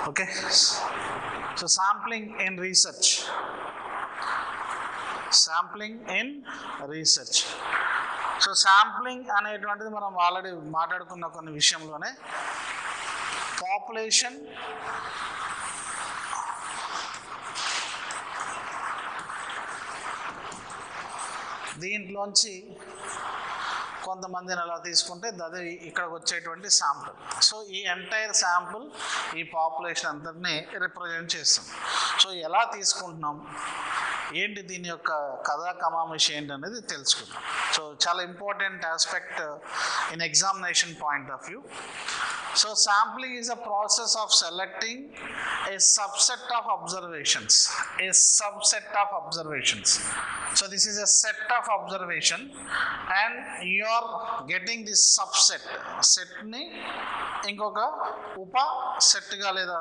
Okay, so sampling in research. So sampling అనేటువంటిది మనం already మాట్లాడుకున్న కొన్ని విషయంలోనే పాపులేషన్ దీంట్లోంచి కొంతమందిని అలా తీసుకుంటే అది ఇక్కడికి వచ్చేటువంటి శాంపుల్. సో ఈ ఎంటైర్ శాంపుల్ ఈ పాపులేషన్ అంతటిని రిప్రజెంట్ చేస్తుంది. సో ఎలా తీసుకుంటున్నాం, ఏంటి దీని యొక్క కథా కమామిషి ఏంటి అనేది తెలుసుకుందాం. సో చాలా important aspect in examination point of view. So sampling is a process of selecting a subset of observations. So this is a set of observation and you are getting this subset. Set ni ఇంకొక ఉప సెట్గా లేదా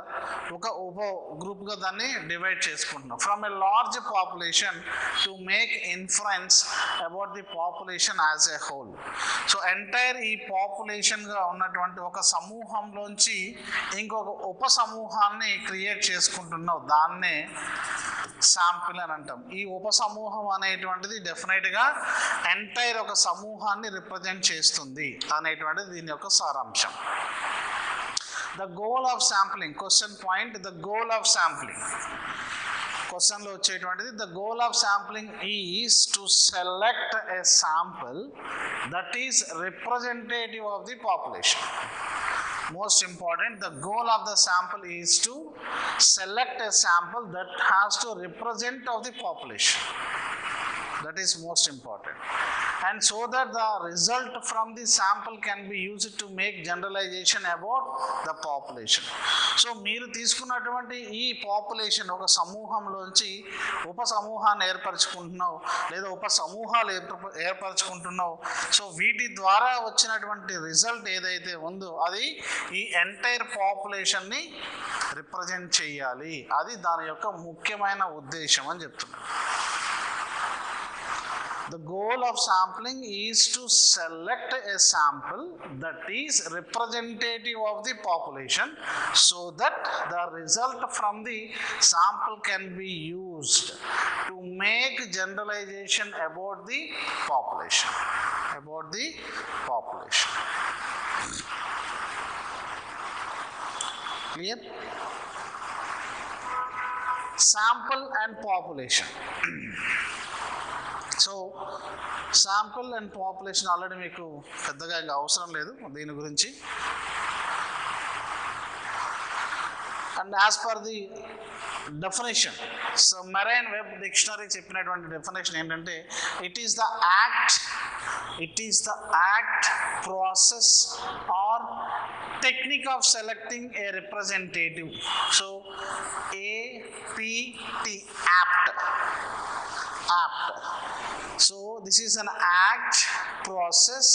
ఒక ఉప గ్రూప్గా దాన్ని divide చేసుకుంటున్నాం. From a large population to make inference about the population as a whole. So entire ఈ పాపులేషన్గా ఉన్నటువంటి ఒక సమూహంలోంచి ఇంకొక ఉప సమూహాన్ని క్రియేట్ చేసుకుంటున్నావు, దాన్నే శాంపిల్ అని అంటాం. ఈ ఉప సమూహం అనేటువంటిది డెఫినెట్గా ఎంటైర్ ఒక సమూహాన్ని రిప్రజెంట్ చేస్తుంది అనేటువంటిది దీని యొక్క సారాంశం. The goal of sampling, question point, the goal of sampling. క్వశ్చన్లో వచ్చేటువంటిది the goal of sampling is to select a sample that is representative of the population. Most important, the goal of the sample is to select a sample that has to represent of the population. That is most important. And so that the result from the sample can be used to make generalization about the population. So మీరు తీసుకున్నటువంటి ఈ population ఒక సమూహంలోంచి ఉప సమూహాన్ని ఏర్పరచుకుంటున్నావు లేదా ఉప సమూహాలు ఏర్పరచుకుంటున్నావు. So వీటి ద్వారా వచ్చినటువంటి రిజల్ట్ ఏదైతే ఉందో అది ఈ ఎంటైర్ పాపులేషన్ని రిప్రజెంట్ చేయాలి. అది దాని యొక్క ముఖ్యమైన ఉద్దేశం అని చెప్తున్నాను. The goal of sampling is to select a sample that is representative of the population so that the result from the sample can be used to make generalization about the population. Clear? Sample and population. So sample and population already మీకు పెద్దగా ఇంకా అవసరం లేదు దీని గురించి. And as per the definition, so Merriam వెబ్ dictionary చెప్పినటువంటి definition ఏంటంటే it is the act process or technique of selecting a representative. So APT, apt. So this is an act, process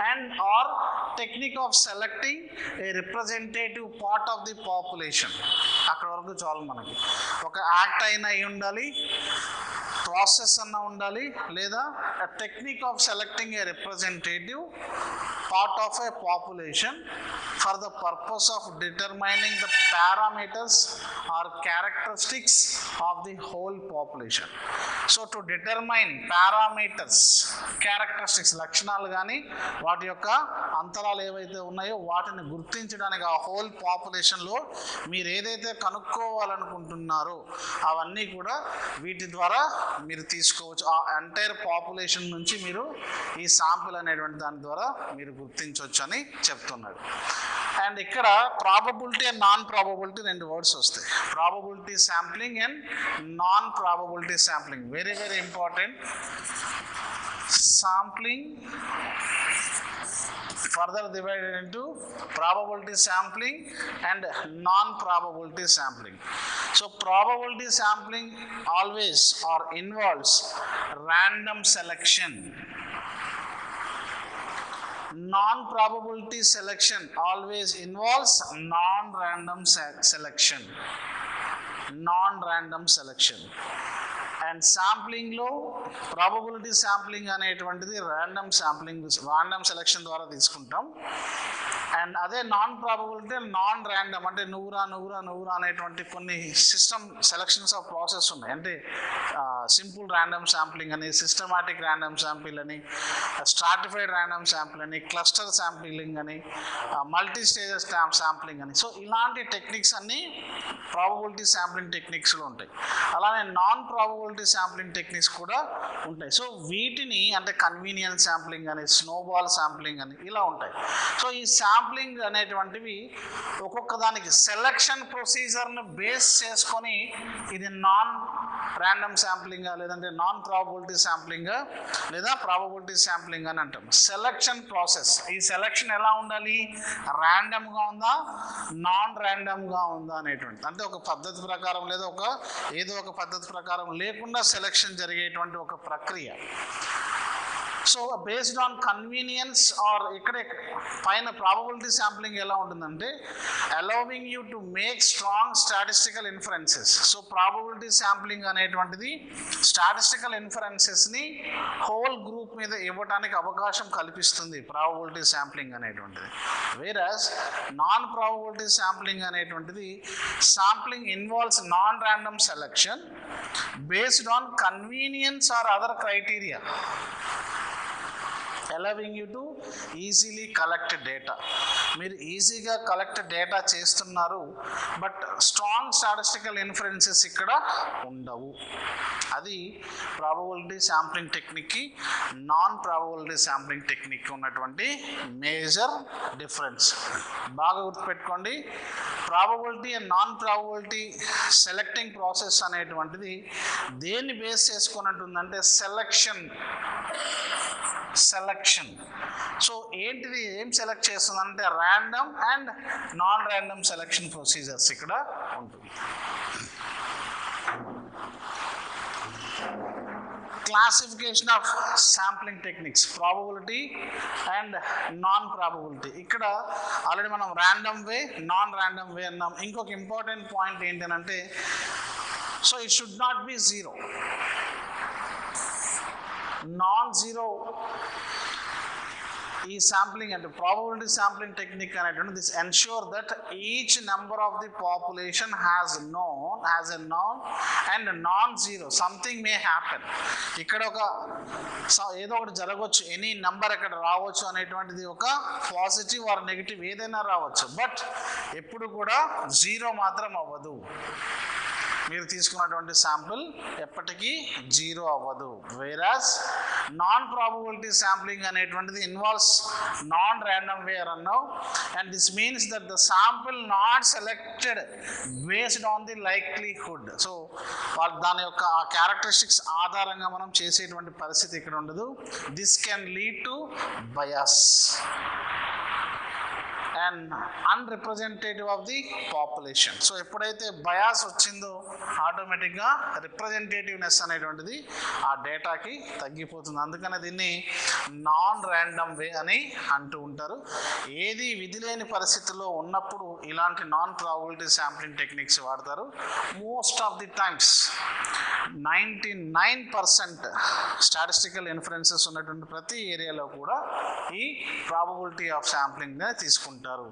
and or technique of selecting a representative part of the population. అక్కడ వరకు చాలు మనకి. ఒక act అయినా అయి ఉండాలి, process అన్న ఉండాలి, లేదా technique of selecting a representative part of a population for the purpose of determining the parameters or characteristics of the whole population. So to determine parameters, characteristics, లక్షణాలు కానీ వాటి యొక్క అంతరాలు ఏవైతే ఉన్నాయో వాటిని గుర్తించడానికి ఆ హోల్ పాపులేషన్లో మీరు ఏదైతే కనుక్కోవాలనుకుంటున్నారో అవన్నీ కూడా వీటి ద్వారా మీరు తీసుకోవచ్చు. ఆ ఎంటైర్ పాపులేషన్ నుంచి మీరు ఈ శాంపుల్ అనేటువంటి దాని ద్వారా మీరు గుర్తించవచ్చు అని చెప్తున్నాడు. అండ్ ఇక్కడ ప్రాబబిలిటీ అండ్ నాన్ ప్రాబబిలిటీ రెండు వర్డ్స్ వస్తాయి. Probability sampling and non probability sampling. Very very important. Sampling further divided into probability sampling and non-probability sampling. So probability sampling always or involves random selection. Non-probability selection always involves non-random selection. And శాంప్లింగ్లో probability sampling అనేటువంటిది random selection ద్వారా తీసుకుంటాం. And అదే non probability non random, అంటే నువ్వురా అనేటువంటి కొన్ని system selections of process ఉన్నాయి. అంటే సింపుల్ ర్యాండమ్ శాంప్లింగ్ అని, సిస్టమాటిక్ ర్యాండమ్ శాంపిల్ అని, స్ట్రాటిఫైడ్ ర్యాండమ్ శాంపిల్ అని, క్లస్టర్ శాంప్లింగ్ అని, మల్టీ స్టేజెస్ శాంప్లింగ్ అని. సో ఇలాంటి టెక్నిక్స్ అన్నీ ప్రాబబిలిటీ శాంప్లింగ్ టెక్నిక్స్లో ఉంటాయి. అలానే నాన్ ప్రాబబిలిటీ శాంప్లింగ్ టెక్నిక్స్ కూడా ఉంటాయి. సో వీటిని అంటే కన్వీనియన్స్ శాంప్లింగ్ అని, స్నోబాల్ శాంప్లింగ్ అని ఇలా ఉంటాయి. సో ఈ శాంప్లింగ్ అనేటువంటివి ఒక్కొక్క దానికి సెలక్షన్ ప్రొసీజర్ను బేస్ చేసుకొని ఇది నాన్ ర్యాండమ్ శాంప్లింగ్ లేదంటే నాన్ ప్రాబబిలిటీ శాంప్లింగ్ లేదా ప్రాబబిలిటీ శాంప్లింగ్ అని అంటాం. సెలక్షన్ ప్రాసెస్, ఈ సెలక్షన్ ఎలా ఉండాలి, ర్యాండమ్గా ఉందా నాన్ ర్యాండమ్గా ఉందా అనేటువంటి, అంటే ఒక పద్ధతి ప్రకారం లేదా ఏదో ఒక పద్ధతి ప్రకారం లేకుండా సెలక్షన్ జరిగేటువంటి ఒక ప్రక్రియ. So based on convenience or ఇక్కడ పైన ప్రాబబిలిటీ శాంప్లింగ్ ఎలా ఉంటుందంటే allowing you to make strong statistical inferences. So probability sampling అనేటువంటిది స్టాటిస్టికల్ ఇన్ఫరెన్సెస్ని హోల్ గ్రూప్ మీద ఇవ్వడానికి అవకాశం కల్పిస్తుంది ప్రాబబిలిటీ శాంప్లింగ్ అనేటువంటిది. వేరస్ నాన్ ప్రాబబిలిటీ శాంప్లింగ్ అనేటువంటిది sampling involves non random selection based on convenience or other criteria, allowing you to easily collect data. మీరు ఈజీగా కలెక్ట్ డేటా చేస్తున్నారు, బట్ స్ట్రాంగ్ స్టాటిస్టికల్ ఇన్ఫరెన్సెస్ ఇక్కడ ఉండవు. అది ప్రాబబిలిటీ శాంప్లింగ్ టెక్నిక్కి non probability sampling టెక్నిక్కి ఉన్నటువంటి మేజర్ డిఫరెన్స్. బాగా గుర్తుపెట్టుకోండి, probability and non probability selecting process అనేటువంటిది దేన్ని బేస్ చేసుకొని ఉంటుందంటే సెలక్షన్. సో ఏంటిది, ఏం సెలెక్ట్ చేస్తుందంటే random and non random selection procedures ఇక్కడ ఉంటుంది. Classification of sampling techniques, probability and non probability. ఇక్కడ ఆల్రెడీ మనం ర్యాండమ్ వే నాన్ ర్యాండమ్ వే అన్నాం. ఇంకొక ఇంపార్టెంట్ పాయింట్ ఏంటంటే so it should not be zero. Non zero ఈ శాంప్లింగ్ అంటే ప్రాబబిలిటీ శాంప్లింగ్ టెక్నిక్ అనేటువంటి this ensure that each number of the population has a non and non zero. Something may happen, ఇక్కడ ఏదో ఒకటి జరగవచ్చు, any number ఇక్కడ రావచ్చు అనేటువంటిది ఒక పాజిటివ్ ఆర్ నెగిటివ్ ఏదైనా రావచ్చు, బట్ ఎప్పుడు కూడా జీరో మాత్రం అవ్వదు. మీరు తీసుకున్నటువంటి శాంపుల్ ఎప్పటికీ జీరో అవ్వదు. వేరాస్ నాన్ ప్రాబబిలిటీ శాంప్లింగ్ అనేటువంటిది ఇన్వాల్వ్స్ నాన్ ర్యాండమ్ వే అన్నావు, and this means that the sample not selected based on the likelihood. So దాని యొక్క ఆ క్యారెక్టరిస్టిక్స్ ఆధారంగా మనం చేసేటువంటి పరిస్థితి ఇక్కడ ఉండదు. This can lead to bias and unrepresentative of the population. So ఎప్పుడైతే బయాస్ వచ్చిందో ఆటోమేటిక్గా రిప్రజెంటేటివ్నెస్ అనేటువంటిది ఆ డేటాకి తగ్గిపోతుంది. అందుకనే దీన్ని నాన్ ర్యాండమ్ వే అని అంటూ ఉంటారు. ఏది విధి లేని పరిస్థితుల్లో ఉన్నప్పుడు ఇలాంటి నాన్ ప్రాబబిలిటీ శాంప్లింగ్ టెక్నిక్స్ వాడతారు. Most of the times 99% statistical inferences ఉన్నటువంటి ప్రతి ఏరియాలో కూడా ఈ ప్రాబబిలిటీ ఆఫ్ శాంప్లింగ్ తీసుకుంటారు.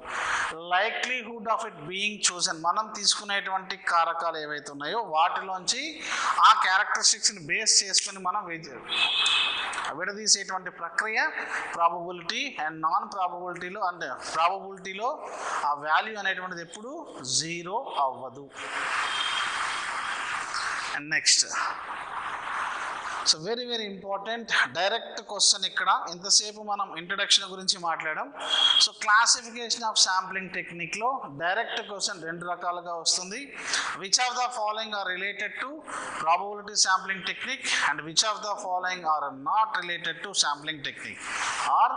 Likelihood of it being chosen, మనం తీసుకునేటువంటి కారకాలు ఏవైతే ఉన్నాయో వాటిలోంచి ఆ క్యారెక్టరిస్టిక్స్ని బేస్ చేసుకొని మనం విడదీసేటువంటి ప్రక్రియ ప్రాబబిలిటీ అండ్ నాన్ ప్రాబబిలిటీలో. అంటే ప్రాబబిలిటీలో ఆ వాల్యూ అనేటువంటిది ఎప్పుడు జీరో అవ్వదు. And next, so very important direct question. ఇక్కడ ఇంతసేపు మనం ఇంట్రడక్షన్ గురించి మాట్లాడాం. సో క్లాసిఫికేషన్ ఆఫ్ శాంప్లింగ్ టెక్నిక్లో డైరెక్ట్ క్వశ్చన్ రెండు రకాలుగా వస్తుంది. Which of the following are related to probability sampling technique and which of the following are not related to sampling technique, or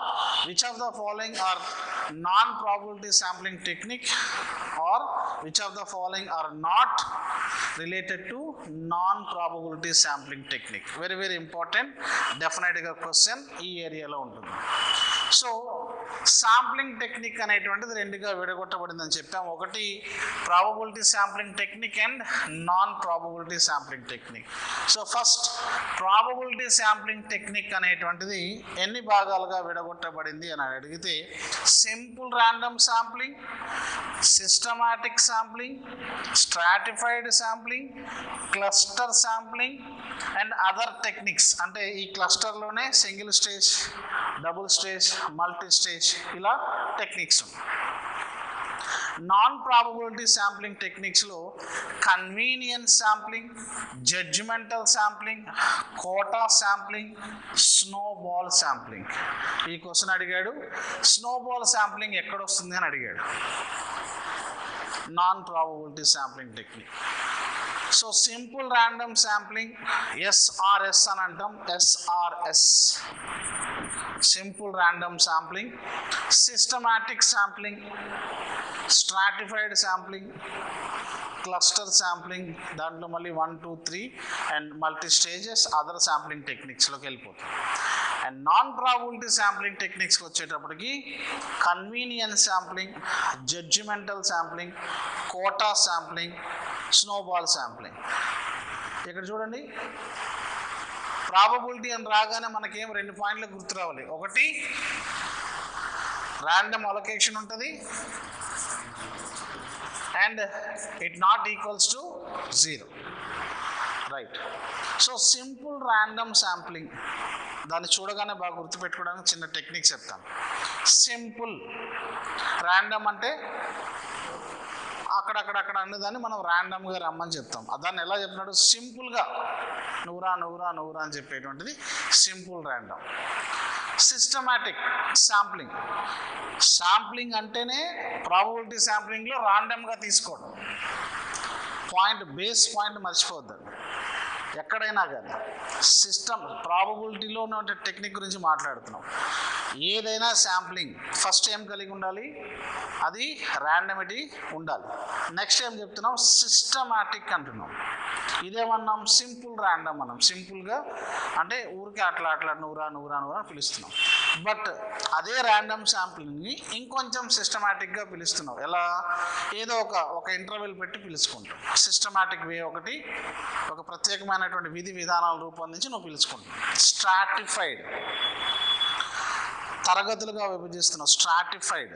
which of the following are non probability sampling technique, or which of the following are not related to non probability sampling technique. Very very very important, డెఫినెట్గా question ఈ ఏరియాలో ఉంటుంది. So sampling technique అనేటువంటిది రెండుగా విడగొట్టబడిందని చెప్పాము. ఒకటి probability sampling technique and non probability sampling technique. So first probability sampling technique అనేటువంటిది ఎన్ని భాగాలుగా విడగొట్టబడింది అని అడిగితే simple random sampling, systematic sampling, stratified sampling, cluster sampling and other techniques. అంటే ఈ క్లస్టర్లోనే single stage, double stage, multi stage ఇలా టెక్నిక్స్ ఉన్నాయి. నాన్ ప్రాబబిలిటీ శాంప్లింగ్ టెక్నిక్స్లో convenience sampling, judgemental sampling, quota sampling, snowball sampling. ఈ క్వశ్చన్ అడిగాడు, snowball sampling ఎక్కడొస్తుంది అని అడిగాడు. Non probability sampling technique. So simple random sampling SRS అని అంటాం, SRS simple random sampling, systematic sampling, stratified sampling, cluster sampling, దాంట్లో మళ్ళీ 1, 2, 3 and multi stages, other sampling టెక్నిక్స్లోకి వెళ్ళిపోతాం. అండ్ నాన్ ప్రాబబిలిటీ శాంప్లింగ్ టెక్నిక్స్కి వచ్చేటప్పటికి convenience sampling, judgemental sampling, quota sampling, snowball sampling. ఇక్కడ చూడండి, ప్రాబబిలిటీ అని రాగానే మనకేం 2 పాయింట్లు గుర్తు రావాలి. ఒకటి ర్యాండమ్ అలొకేషన్ ఉంటుంది and it not equals to 0, right. So simple random sampling, దాన్ని చూడగానే బాగా గుర్తుపెట్టుకోవడానికి చిన్న టెక్నిక్ చెప్తాను. సింపుల్ ర్యాండమ్ అంటే అక్కడక్కడ అన్నదాన్ని మనం ర్యాండమ్గా రమ్మని చెప్తాం. దాన్ని ఎలా చెప్తున్నాడు, సింపుల్గా నువ్వురా అని చెప్పేటువంటిది సింపుల్ ర్యాండమ్. సిస్టమాటిక్ శాంప్లింగ్ అంటేనే ప్రాబబిలిటీ శాంప్లింగ్లో ర్యాండమ్గా తీసుకోవడం. బేస్ పాయింట్ మర్చిపోవద్దండి ఎక్కడైనా కానీ. ప్రాబబిలిటీలో ఉన్న టెక్నిక్ గురించి మాట్లాడుతున్నాం. ఏదైనా శాంప్లింగ్ ఫస్ట్ ఏం కలిగి ఉండాలి, అది ర్యాండమిటీ ఉండాలి. నెక్స్ట్ ఏం చెప్తున్నాం, సిస్టమాటిక్ అంటున్నాం. ఇదేమన్నాం, సింపుల్ ర్యాండమ్ అన్నాం. సింపుల్గా అంటే ఊరికే అట్లా నువ్వురా అని పిలుస్తున్నాం. బట్ అదే ర్యాండమ్ శాంప్లింగ్ని ఇంకొంచెం సిస్టమాటిక్గా పిలుస్తున్నాం. ఎలా, ఏదో ఒక ఇంటర్వెల్ పెట్టి పిలుచుకుంటాం. సిస్టమాటిక్ వే ఒకటి, ఒక ప్రత్యేకమైనటువంటి విధి విధానాలు రూపొందించి నువ్వు పిలుచుకుంటావు. స్ట్రాటిఫైడ్, తరగతులుగా విభజిస్తున్నావు. స్ట్రాటిఫైడ్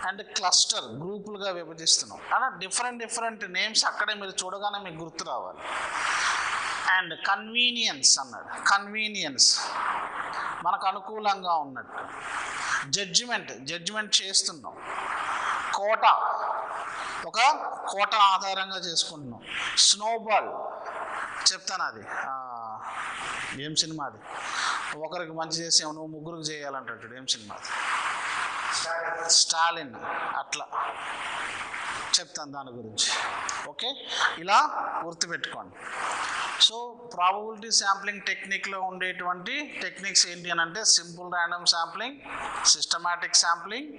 అండ్ క్లస్టర్, గ్రూపులుగా విభజిస్తున్నాం. అలా డిఫరెంట్ నేమ్స్ అక్కడే మీరు చూడగానే మీకు గుర్తు రావాలి. అండ్ కన్వీనియన్స్ అన్నాడు. కన్వీనియన్స్ మనకు అనుకూలంగా ఉన్నట్టు. జడ్జిమెంట్ చేస్తున్నాం. కోటా, ఒక కోట ఆధారంగా చేసుకుంటున్నాం. స్నోబాల్ చెప్తాను, అది ఏం సినిమా, అది ఒకరికి మంచి చేసావు నువ్వు ముగ్గురికి చేయాలంటాడు. ఏం సినిమా అది, స్టాలిన్. అట్లా చెప్తాను దాని గురించి. ఓకే, ఇలా గుర్తుపెట్టుకోండి. సో ప్రాబబిలిటీ శాంప్లింగ్ టెక్నిక్లో ఉండేటువంటి టెక్నిక్స్ ఏంటి అని అంటే simple random sampling, systematic sampling,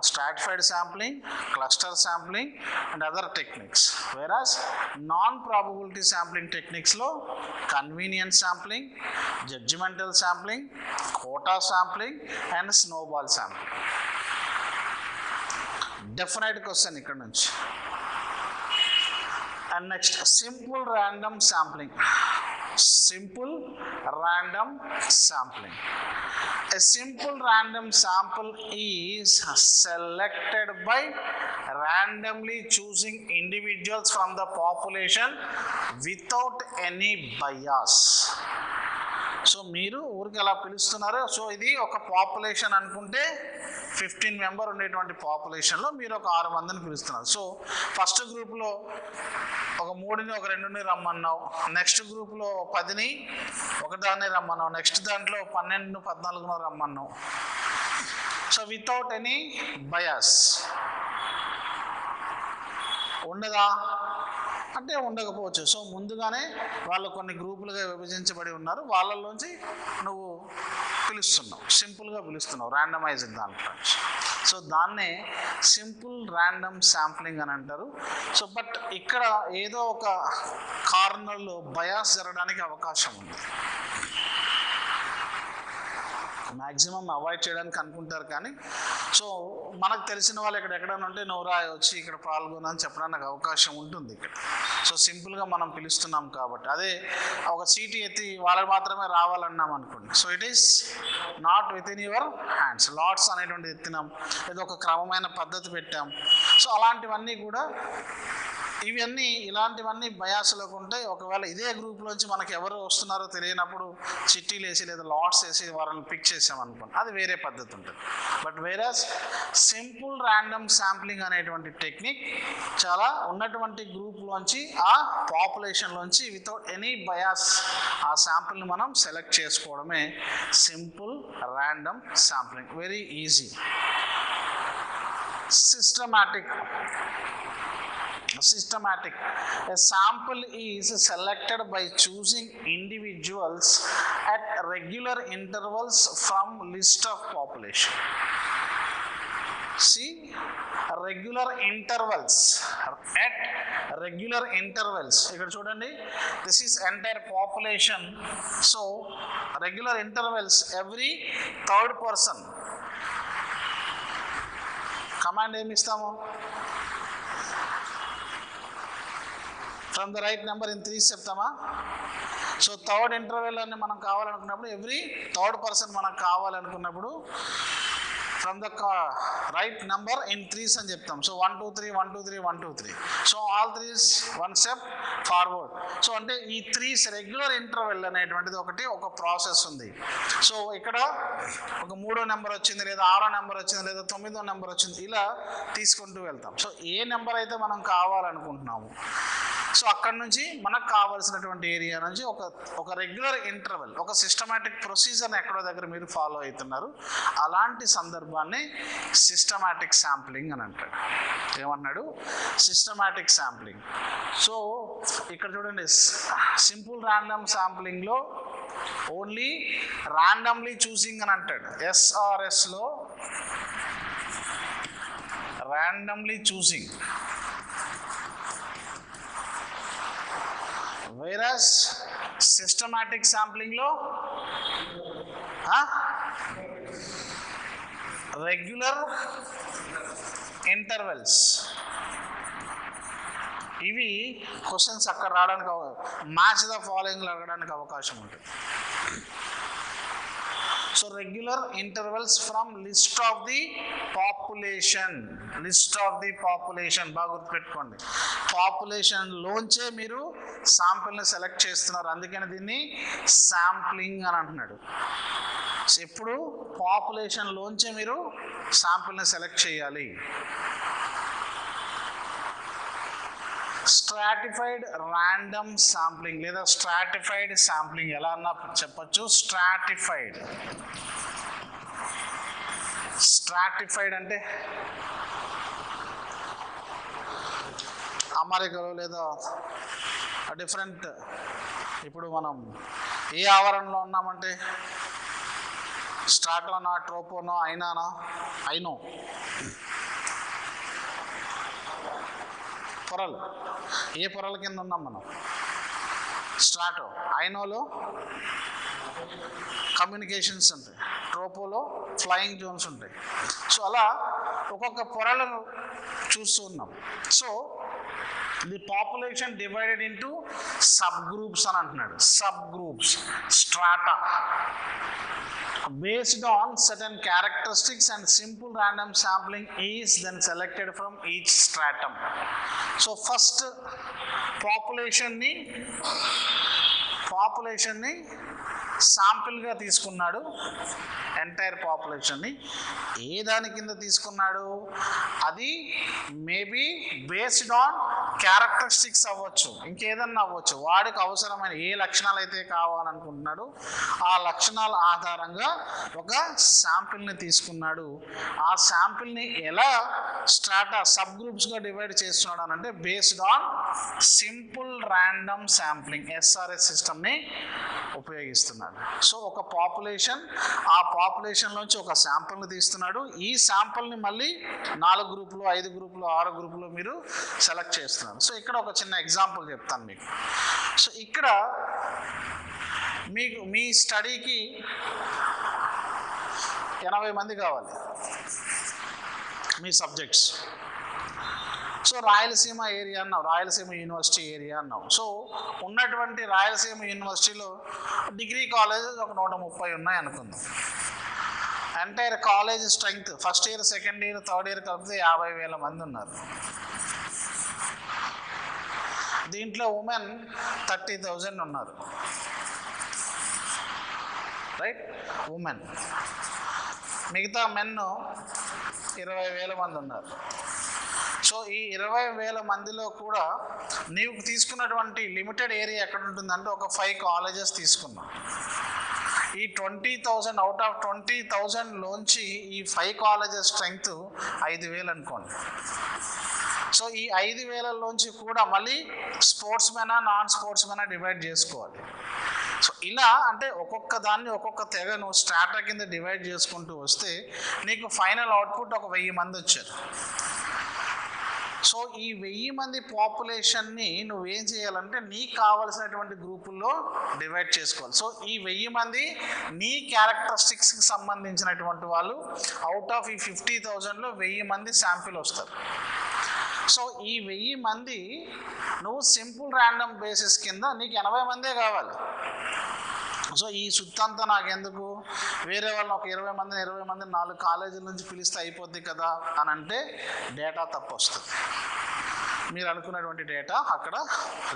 stratified sampling, cluster sampling and other techniques. Whereas non probability sampling టెక్నిక్స్లో convenience sampling, judgemental sampling, quota sampling and snowball sampling. Definite question ఇక్కడ నుంచి. And next, simple random sampling. Simple random sampling. A simple random sample is selected by randomly choosing individuals from the population without any bias. So మీరు ఊరికి ఎలా పిలుస్తున్నారు, so ఇది ఒక population అనుకుంటే 15 member ఉండేటువంటి పాపులేషన్లో మీరు ఒక 6 మందిని పిలుస్తున్నారు. సో ఫస్ట్ గ్రూప్లో ఒక 3ని ఒక 2ని రమ్మన్నావు, నెక్స్ట్ గ్రూప్లో 10ని ఒకదాన్ని రమ్మన్నావు, నెక్స్ట్ దాంట్లో 12, 14 రమ్మన్నావు. సో వితౌట్ ఎనీ బయాస్ ఉండదా అంటే ఉండకపోవచ్చు. సో ముందుగానే వాళ్ళు కొన్ని గ్రూపులుగా విభజించబడి ఉన్నారు, వాళ్ళలోంచి నువ్వు పిలుస్తున్నావు, సింపుల్గా పిలుస్తున్నావు, ర్యాండమైజ్డ్ దాంట్లో. సో దాన్నే సింపుల్ ర్యాండమ్ శాంప్లింగ్ అని అంటారు. సో బట్ ఇక్కడ ఏదో ఒక కార్నర్లో బయాస్ జరగడానికి అవకాశం ఉంది. మ్యాక్సిమం అవాయిడ్ చేయడానికి అనుకుంటారు, కానీ సో మనకు తెలిసిన వాళ్ళు ఎక్కడైనా ఉంటే నోరా వచ్చి ఇక్కడ పాల్గొనని చెప్పడానికి అవకాశం ఉంటుంది ఇక్కడ. సో సింపుల్గా మనం పిలుస్తున్నాం కాబట్టి, అదే ఒక చీటీ ఎత్తి వాళ్ళకి మాత్రమే రావాలన్నాం అనుకోండి, so it is not with in your hands. LADS అనేటువంటిది ఎత్తినాం, ఏదో ఒక క్రమమైన పద్ధతి పెట్టాం. సో అలాంటివన్నీ కూడా ఇలాంటివన్నీ బయాస్లోకి ఉంటాయి. ఒకవేళ ఇదే గ్రూప్లోంచి మనకి ఎవరు వస్తున్నారో తెలియనప్పుడు చిట్టీలు వేసి లేదా లాట్స్ వేసి వారిని పిక్ చేసామనుకోండి, అది వేరే పద్ధతి ఉంటుంది. బట్ వేరస్ సింపుల్ ర్యాండమ్ శాంప్లింగ్ అనేటువంటి టెక్నిక్ చాలా ఉన్నటువంటి గ్రూప్లోంచి ఆ పాపులేషన్లోంచి వితౌట్ ఎనీ బయాస్ ఆ శాంపుల్ని మనం సెలెక్ట్ చేసుకోవడమే simple random sampling. Very easy. Systematic. A sample is selected by choosing individuals at regular intervals from list of population. See, regular intervals. At regular intervals. ఇక్కడ చూడండి, this is entire population. So regular intervals, every third person. Command ఏమి ఇస్తాము? From the right number in 3 చెప్తామా? So third interval అని మనం కావాలనుకున్నప్పుడు, every third person మనకు కావాలనుకున్నప్పుడు from the right number in 3 అని చెప్తాం. So 1 2 3 1 2 3 1 2 3. So all 3 1 step forward. So అంటే ఈ 3 రెగ్యులర్ ఇంటర్వెల్ అనేటువంటిది ఒక ప్రాసెస్ ఉంది. సో ఇక్కడ ఒక 3వ నెంబర్ వచ్చింది, లేదా 6వ నెంబర్ వచ్చింది, లేదా 9వ నెంబర్ వచ్చింది, ఇలా తీసుకుంటూ వెళ్తాం. సో ఏ నెంబర్ అయితే మనం కావాలనుకుంటున్నాము, సో అక్కడ నుంచి మనకు కావాల్సినటువంటి ఏరియా నుంచి ఒక రెగ్యులర్ ఇంటర్వెల్, ఒక సిస్టమాటిక్ ప్రొసీజర్ని ఎక్కడో దగ్గర మీరు ఫాలో అవుతున్నారు. అలాంటి సందర్భాన్ని సిస్టమాటిక్ శాంప్లింగ్ అని అంటాడు. ఏమన్నాడు? Systematic sampling. సో ఇక్కడ చూడండి, సింపుల్ ర్యాండమ్ శాంప్లింగ్లో ఓన్లీ ర్యాండమ్లీ చూసింగ్ అని అంటాడు. ఎస్ఆర్ఎస్లో randomly choosing. Whereas systematic sampling లో regular intervals. ఇవి క్వశ్చన్స్ అక్కడ రావడానికి మ్యాచ్ ద ఫాలోయింగ్ అడగడానికి అవకాశం ఉంటుంది. So regular intervals from list of the population. బాగా గుర్తుపెట్టుకోండి, పాపులేషన్లోంచే మీరు శాంపిల్ని సెలెక్ట్ చేస్తున్నారు, అందుకని దీన్ని శాంప్లింగ్ అని అంటున్నాడు. సో ఎప్పుడు పాపులేషన్లోంచే మీరు శాంపిల్ని సెలెక్ట్ చేయాలి. స్ట్రాటిఫైడ్ ర్యాండమ్ శాంప్లింగ్ లేదా స్ట్రాటిఫైడ్ శాంప్లింగ్ ఎలా అన్నా చెప్పచ్చు. స్ట్రాటిఫైడ్ అంటే అమెరికాలో లేదా డిఫరెంట్, ఇప్పుడు మనం ఏ ఆవరణలో ఉన్నామంటే స్ట్రాటోనా, ట్రోపోనో, ఐనో పొరలు, ఏ పొరల కింద ఉన్నాం మనం? స్ట్రాటో. ఐనోలో కమ్యూనికేషన్స్ ఉంటాయి, ట్రోపోలో ఫ్లయింగ్ జోన్స్ ఉంటాయి. సో అలా ఒక్కొక్క పొరలను చూస్తూ ఉన్నాం. So the population divided into sub groups అని అంటున్నాడు. Sub groups, strata, based on certain characteristics, and simple random sampling is then selected from each stratum. So first population ni sample గా తీసుకున్నాడు. ఎంటైర్ పాపులేషన్ని ఏ దాని కింద తీసుకున్నాడు? అది మేబీ బేస్డ్ ఆన్ క్యారెక్టరిస్టిక్స్ అవ్వచ్చు, ఇంకేదన్నా అవ్వచ్చు. వాడికి అవసరమైన ఏ లక్షణాలు అయితే కావాలనుకుంటున్నాడు ఆ లక్షణాల ఆధారంగా ఒక శాంపిల్ని తీసుకున్నాడు. ఆ శాంపిల్ని ఎలా సబ్ గ్రూప్స్గా డివైడ్ చేస్తున్నాడు అని అంటే based on simple random sampling, SRS సిస్టమ్ని ఉపయోగిస్తున్నాడు. చేయాలి. సో ఒక పాపులేషన్, ఆ పాపులేషన్లోంచి ఒక శాంపుల్ని తీస్తున్నాడు. ఈ శాంపుల్ని మళ్ళీ 4 గ్రూపులు, 5 గ్రూపులు, 6 గ్రూపులు మీరు సెలెక్ట్ చేస్తున్నారు. సో ఇక్కడ ఒక చిన్న ఎగ్జాంపుల్ చెప్తాను మీకు. సో ఇక్కడ మీకు మీ స్టడీకి 80 మంది కావాలి, మీ సబ్జెక్ట్స్. సో రాయలసీమ ఏరియా అన్నావు, రాయలసీమ యూనివర్సిటీ ఏరియా అన్నావు. సో ఉన్నటువంటి రాయలసీమ యూనివర్సిటీలో డిగ్రీ కాలేజెస్ ఒక 130 ఉన్నాయి అనుకుందాం. Entire college strength first year, second year, third year కలిపితే 50,000 మంది ఉన్నారు. దీంట్లో ఉమెన్ 30,000 ఉన్నారు, రైట్, ఉమెన్. మిగతా మెన్ 20,000 మంది ఉన్నారు. సో ఈ 20,000 మందిలో కూడా నీవు తీసుకున్నటువంటి లిమిటెడ్ ఏరియా ఎక్కడ ఉంటుందంటే ఒక 5 కాలేజెస్ తీసుకున్నాం. ఈ 20,000 అవుట్ ఆఫ్ 20,000లోంచి ఈ 5 కాలేజెస్ స్ట్రెంగ్త్ 5,000 అనుకోండి. సో ఈ 5,000లోంచి కూడా మళ్ళీ స్పోర్ట్స్ మెనా, నాన్ స్పోర్ట్స్ మెనా డివైడ్ చేసుకోవాలి. సో ఇలా అంటే ఒక్కొక్క దాన్ని ఒక్కొక్క తెగను స్ట్రాటా కింద డివైడ్ చేసుకుంటూ వస్తే నీకు ఫైనల్ అవుట్పుట్ ఒక 1000 మంది వచ్చారు. సో ఈ 1000 మంది పాపులేషన్ని నువ్వేం చేయాలంటే నీకు కావలసినటువంటి గ్రూపుల్లో డివైడ్ చేసుకోవాలి. సో ఈ 1000 మంది నీ క్యారెక్టరిస్టిక్స్కి సంబంధించినటువంటి వాళ్ళు. అవుట్ ఆఫ్ ఈ 50,000లో 1000 మంది శాంపిల్ వస్తారు. సో ఈ 1000 మంది నువ్వు సింపుల్ ర్యాండమ్ బేసిస్ కింద నీకు 80 మందే కావాలి. సో ఈ సుత్తంతా నాకెందుకు, వేరే వాళ్ళని ఒక 20 మందిని 4 కాలేజీల నుంచి పిలిస్తే అయిపోద్ది కదా అని అంటే డేటా తప్పు వస్తుంది. మీరు అనుకున్నటువంటి డేటా అక్కడ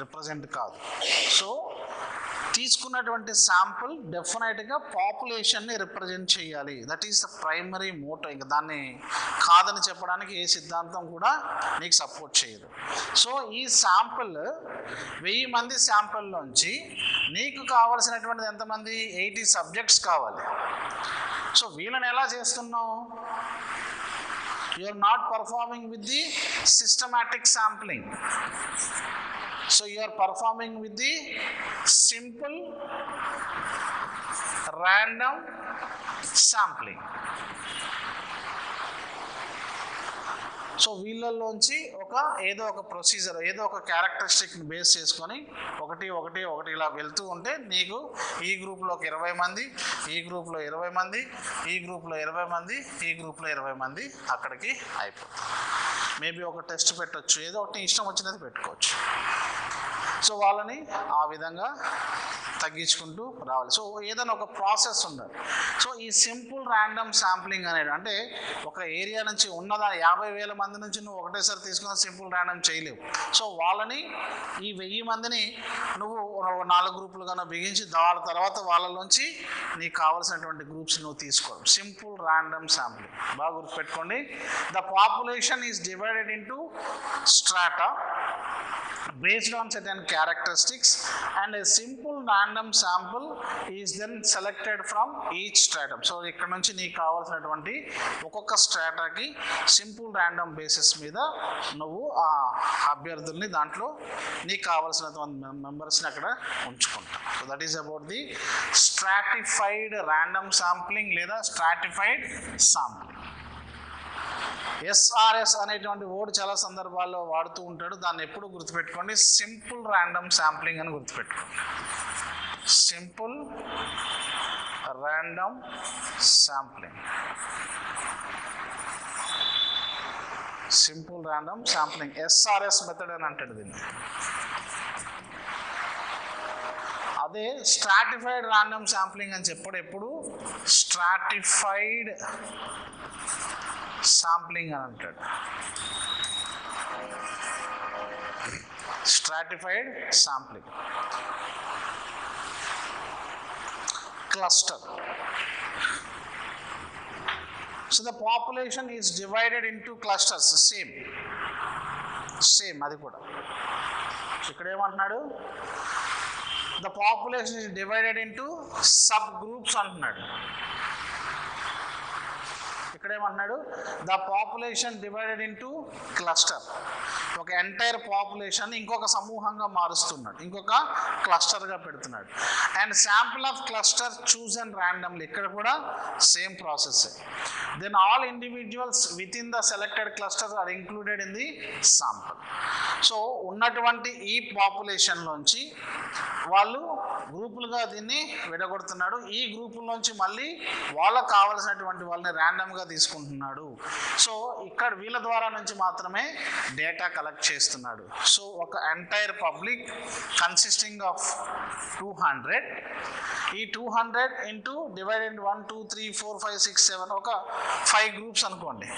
రిప్రజెంట్ కాదు. సో తీసుకున్నటువంటి శాంపుల్ డెఫినెట్గా పాపులేషన్ని రిప్రజెంట్ చేయాలి. That is the primary motto. ఇంకా దాన్ని కాదని చెప్పడానికి ఏ సిద్ధాంతం కూడా నీకు సపోర్ట్ చేయదు. సో ఈ శాంపుల్ 1000 మంది శాంపుల్లోంచి నీకు కావలసినటువంటిది ఎంతమంది? 80 సబ్జెక్ట్స్ కావాలి. సో వీళ్ళని ఎలా చేస్తున్నావు? You are not performing with the systematic sampling. So you are performing with the simple random sampling. So వీళ్ళల్లోంచి ఏదో ఒక ప్రొసీజర్, ఏదో ఒక క్యారెక్టరిస్టిక్ని బేస్ చేసుకొని ఒకటి ఇలా వెళ్తూ ఉంటే నీకు ఈ గ్రూప్లోకి 20 మంది, ఈ గ్రూప్లో 20 మంది, ఈ గ్రూప్లో 20 మంది, ఈ గ్రూప్లో 20 మంది అక్కడికి అయిపోతుంది. మేబీ ఒక టెస్ట్ పెట్టవచ్చు, ఏదో ఒకటి ఇష్టం వచ్చినది పెట్టుకోవచ్చు. సో వాళ్ళని ఆ విధంగా తగ్గించుకుంటూ రావాలి. సో ఏదైనా ఒక ప్రాసెస్ ఉండాలి. సో ఈ సింపుల్ ర్యాండమ్ శాంప్లింగ్ అనేది అంటే ఒక ఏరియా నుంచి ఉన్నదా 50,000 మంది నుంచి నువ్వు ఒకటేసారి తీసుకున్న సింపుల్ ర్యాండమ్ చేయలేవు. సో వాళ్ళని ఈ 1000 మందిని నువ్వు 4 గ్రూపులుగా బిగించి దాని తర్వాత వాళ్ళలోంచి నీకు కావాల్సినటువంటి గ్రూప్స్ నువ్వు తీసుకోవాలి. సింపుల్ ర్యాండమ్ శాంప్లింగ్ బాగా గుర్తుపెట్టుకోండి. The population is divided into strata based on certain characteristics and a simple random sample is then selected from each stratum. So ఇక్కడ నుంచి నీకు కావాల్సినటువంటి ఒక్కొక్క స్ట్రాటాకి సింపుల్ ర్యాండమ్ బేసిస్ మీద నువ్వు ఆ అభ్యర్థుల్ని దాంట్లో నీకు కావాల్సినటువంటి మెంబర్స్ని అక్కడ ఉంచుకుంటావు. So that is about the stratified random sampling లేదా స్ట్రాటిఫైడ్ శాంప్లింగ్. SRS అనేటువంటి వర్డ్ చాలా సందర్భాల్లో వాడుతూ ఉంటాడు. దాన్ని ఎప్పుడు గుర్తుపెట్టుకోండి, సింపుల్ ర్యాండమ్ శాంప్లింగ్ అని గుర్తుపెట్టుకోండి. Simple random sampling, simple random sampling, SRS method అని అంటాడు దీన్ని. అదే స్ట్రాటిఫైడ్ ర్యాండమ్ శాంప్లింగ్ అని చెప్పాడు. ఎప్పుడు స్ట్రాటిఫైడ్ శాంప్లింగ్ అని అంటాడు. Stratified sampling. Cluster. So the population is divided into clusters. Same అది కూడా ఇక్కడ ఏమంటున్నాడు, the population is divided into sub groups అంటున్నాడు. ఇక్కడేమన్నాడు, the population divided into cluster. ఒక ఎంటైర్ పాపులేషన్ ఇంకొక సమూహంగా మారుస్తున్నాడు, ఇంకొక క్లస్టర్గా పెడుతున్నాడు. And sample of cluster choose and randomly, ఇక్కడ కూడా same process. Then all individuals within the selected cluster are included in the sample. So ఉన్నటువంటి ఈ పాపులేషన్లోంచి వాళ్ళు గ్రూపులుగా దీన్ని విడగొడుతున్నాడు. ఈ గ్రూపుల్లోంచి మళ్ళీ వాళ్ళకు కావలసినటువంటి వాళ్ళని ర్యాండమ్గా తీసుకుంటున్నాడు. సో ఇక్కడ వీళ్ళ ద్వారా నుంచి మాత్రమే డేటా కలెక్ట్ చేస్తున్నాడు. సో ఒక ఎంటైర్ పబ్లిక్ కన్సిస్టింగ్ ఆఫ్ 200, ఈ 200 ఇంటూ డివైడెడ్ 1 2 3 4 5 6 7 ఒక 5 గ్రూప్స్ అనుకోండి,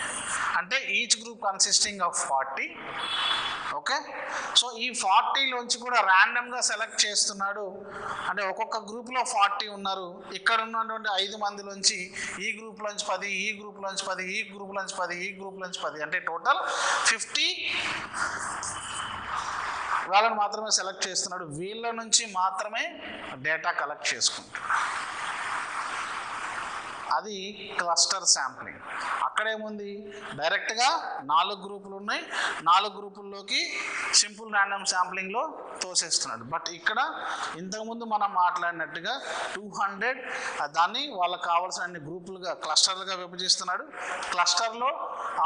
అంటే each group consisting of 40. Okay, so ఈ 40లోంచి కూడా ర్యాండమ్గా సెలెక్ట్ చేస్తున్నాడు. అంటే ఒక్కొక్క గ్రూప్లో 40 ఉన్నారు, ఇక్కడ ఉన్నటువంటి 5 మందిలోంచి ఈ గ్రూప్లోంచి 10, ఈ గ్రూప్లోంచి 10, ఈ గ్రూప్లోంచి 10, ఈ గ్రూప్లోంచి 10, అంటే టోటల్ 50 వాళ్ళని మాత్రమే సెలెక్ట్ చేస్తున్నాడు. వీళ్ళ నుంచి మాత్రమే డేటా కలెక్ట్ చేసుకుంటాడు. అది క్లస్టర్ శాంప్లింగ్. అక్కడేముంది, డైరెక్ట్గా 4 గ్రూపులు ఉన్నాయి, 4 గ్రూపుల్లోకి సింపుల్ ర్యాండమ్ శాంప్లింగ్లో తోసేస్తున్నాడు. బట్ ఇక్కడ ఇంతకుముందు మనం మాట్లాడినట్టుగా 200 దాన్ని వాళ్ళకి కావాల్సిన అన్ని గ్రూపులుగా క్లస్టర్లుగా విభజిస్తున్నాడు. క్లస్టర్లో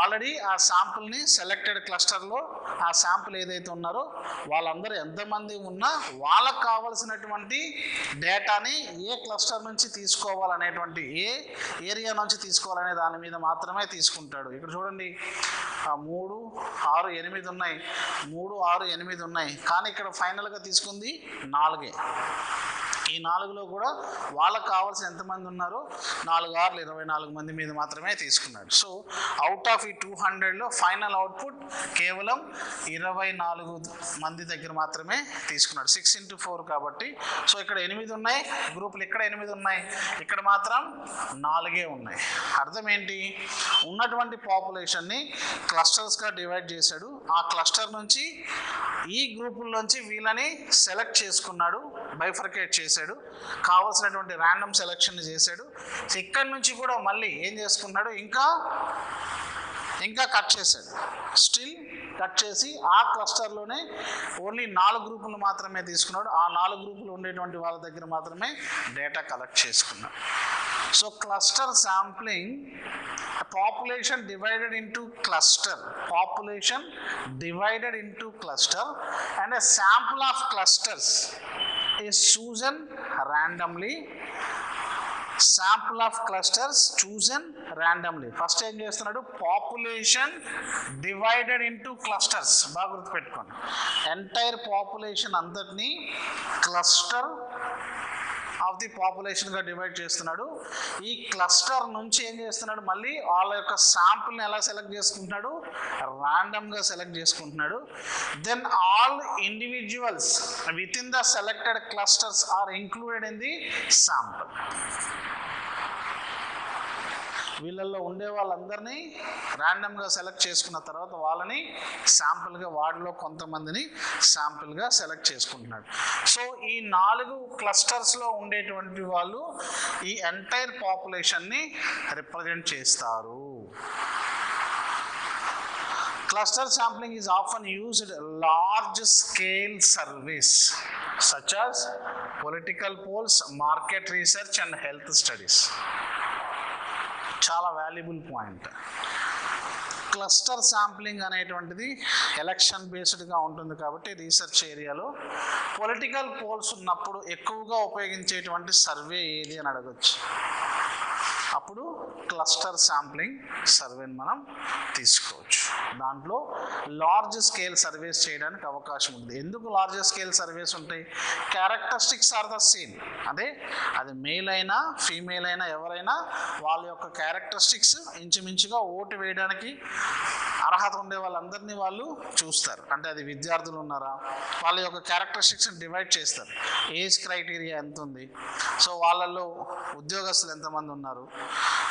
ఆల్రెడీ ఆ శాంపుల్ని సెలెక్టెడ్ క్లస్టర్లో ఆ శాంపుల్ ఏదైతే ఉన్నారో వాళ్ళందరూ ఎంతమంది ఉన్నా వాళ్ళకు కావాల్సినటువంటి డేటాని ఏ క్లస్టర్ నుంచి తీసుకోవాలనేటువంటి, ఏ ఏరియా నుంచి తీసుకోవాలనే దాని మీద మాత్రమే తీసుకుంటాడు. ఇక్కడ చూడండి 3 6 8 ఉన్నాయి, 3 6 8 ఉన్నాయి, కానీ ఇక్కడ ఫైనల్గా తీసుకుంది 4. ఈ 4లో కూడా వాళ్ళకు కావాల్సిన ఎంతమంది ఉన్నారో 4 6 24 మంది మీద మాత్రమే తీసుకున్నాడు. సో అవుట్ ఆఫ్ ఈ 200లో ఫైనల్ అవుట్పుట్ కేవలం 24 మంది దగ్గర మాత్రమే తీసుకున్నాడు. 6 into 4 కాబట్టి. సో ఇక్కడ 8 ఉన్నాయి గ్రూపులు, ఇక్కడ 8 ఉన్నాయి, ఇక్కడ మాత్రం 4 ఉన్నాయి. అర్థం ఏంటి, ఉన్నటువంటి పాపులేషన్ని క్లస్టర్స్గా డివైడ్ చేశాడు. ఆ క్లస్టర్ నుంచి ఈ గ్రూపుల్లోంచి వీళ్ళని సెలెక్ట్ చేసుకున్నాడు, బైఫర్కేట్ చేశాడు, కావాల్సినటువంటి ర్యాండమ్ సెలెక్షన్ చేశాడు. ఇక్కడి నుంచి కూడా మళ్ళీ ఏం చేసుకున్నాడు, ఇంకా కట్ చేశాడు. స్టిల్ కట్ చేసి ఆ క్లస్టర్లోనే ఓన్లీ 4 గ్రూపులు మాత్రమే తీసుకున్నాడు. ఆ 4 గ్రూపులు ఉండేటువంటి వాళ్ళ దగ్గర మాత్రమే డేటా కలెక్ట్ చేసుకున్నాడు. So cluster sampling, population divided into cluster and a sample of clusters is chosen randomly. First ఏం చేస్తున్నాడు, పాపులేషన్ డివైడెడ్ ఇంటూ క్లస్టర్స్. బాగా గుర్తుపెట్టుకోండి, ఎంటైర్ పాపులేషన్ అంతటినీ క్లస్టర్ ఆఫ్ ది పాపులేషన్గా డివైడ్ చేస్తున్నాడు. ఈ క్లస్టర్ నుంచి ఏం చేస్తున్నాడు, మళ్ళీ వాళ్ళ యొక్క శాంపుల్ని ఎలా సెలెక్ట్ చేసుకుంటున్నాడు, ర్యాండమ్గా సెలెక్ట్ చేసుకుంటున్నాడు. Then all individuals within the selected clusters are included in the sample. వీళ్ళల్లో ఉండే వాళ్ళందరినీ ర్యాండమ్గా సెలెక్ట్ చేసుకున్న తర్వాత వాళ్ళని శాంపుల్గా, వాటిలో కొంతమందిని శాంపుల్గా సెలెక్ట్ చేసుకుంటున్నాడు. సో ఈ 4 క్లస్టర్స్లో ఉండేటువంటి వాళ్ళు ఈ ఎంటైర్ పాపులేషన్ని రిప్రజెంట్ చేస్తారు. Cluster sampling is often used large scale surveys such as political polls, market research and health studies. చాలా వాల్యుబుల్ పాయింట్. క్లస్టర్ శాంప్లింగ్ అనేటువంటిది ఎలక్షన్ బేస్డ్గా ఉంటుంది కాబట్టి రీసెర్చ్ ఏరియాలో పొలిటికల్ పోల్స్ ఉన్నప్పుడు ఎక్కువగా ఉపయోగించేటువంటి సర్వే ఏది అని అడగచ్చు. అప్పుడు క్లస్టర్ శాంప్లింగ్ సర్వేని మనం తీసుకోవచ్చు. దాంట్లో లార్జ్ స్కేల్ సర్వేస్ చేయడానికి అవకాశం ఉంది. ఎందుకు లార్జ్ స్కేల్ సర్వేస్ ఉంటాయి, క్యారెక్టరిస్టిక్స్ ఆర్ ద సేమ్. అదే అది మేల్ అయినా ఫీమేల్ అయినా ఎవరైనా వాళ్ళ యొక్క క్యారెక్టరిస్టిక్స్ ఇంచుమించుగా ఓటు వేయడానికి అర్హత ఉండే వాళ్ళందరినీ వాళ్ళు చూస్తారు. అంటే అది విద్యార్థులు ఉన్నారా, వాళ్ళ యొక్క క్యారెక్టరిస్టిక్స్ని డివైడ్ చేస్తారు. ఏజ్ క్రైటీరియా ఎంత ఉంది, సో వాళ్ళల్లో ఉద్యోగస్తులు ఎంతమంది ఉన్నారు,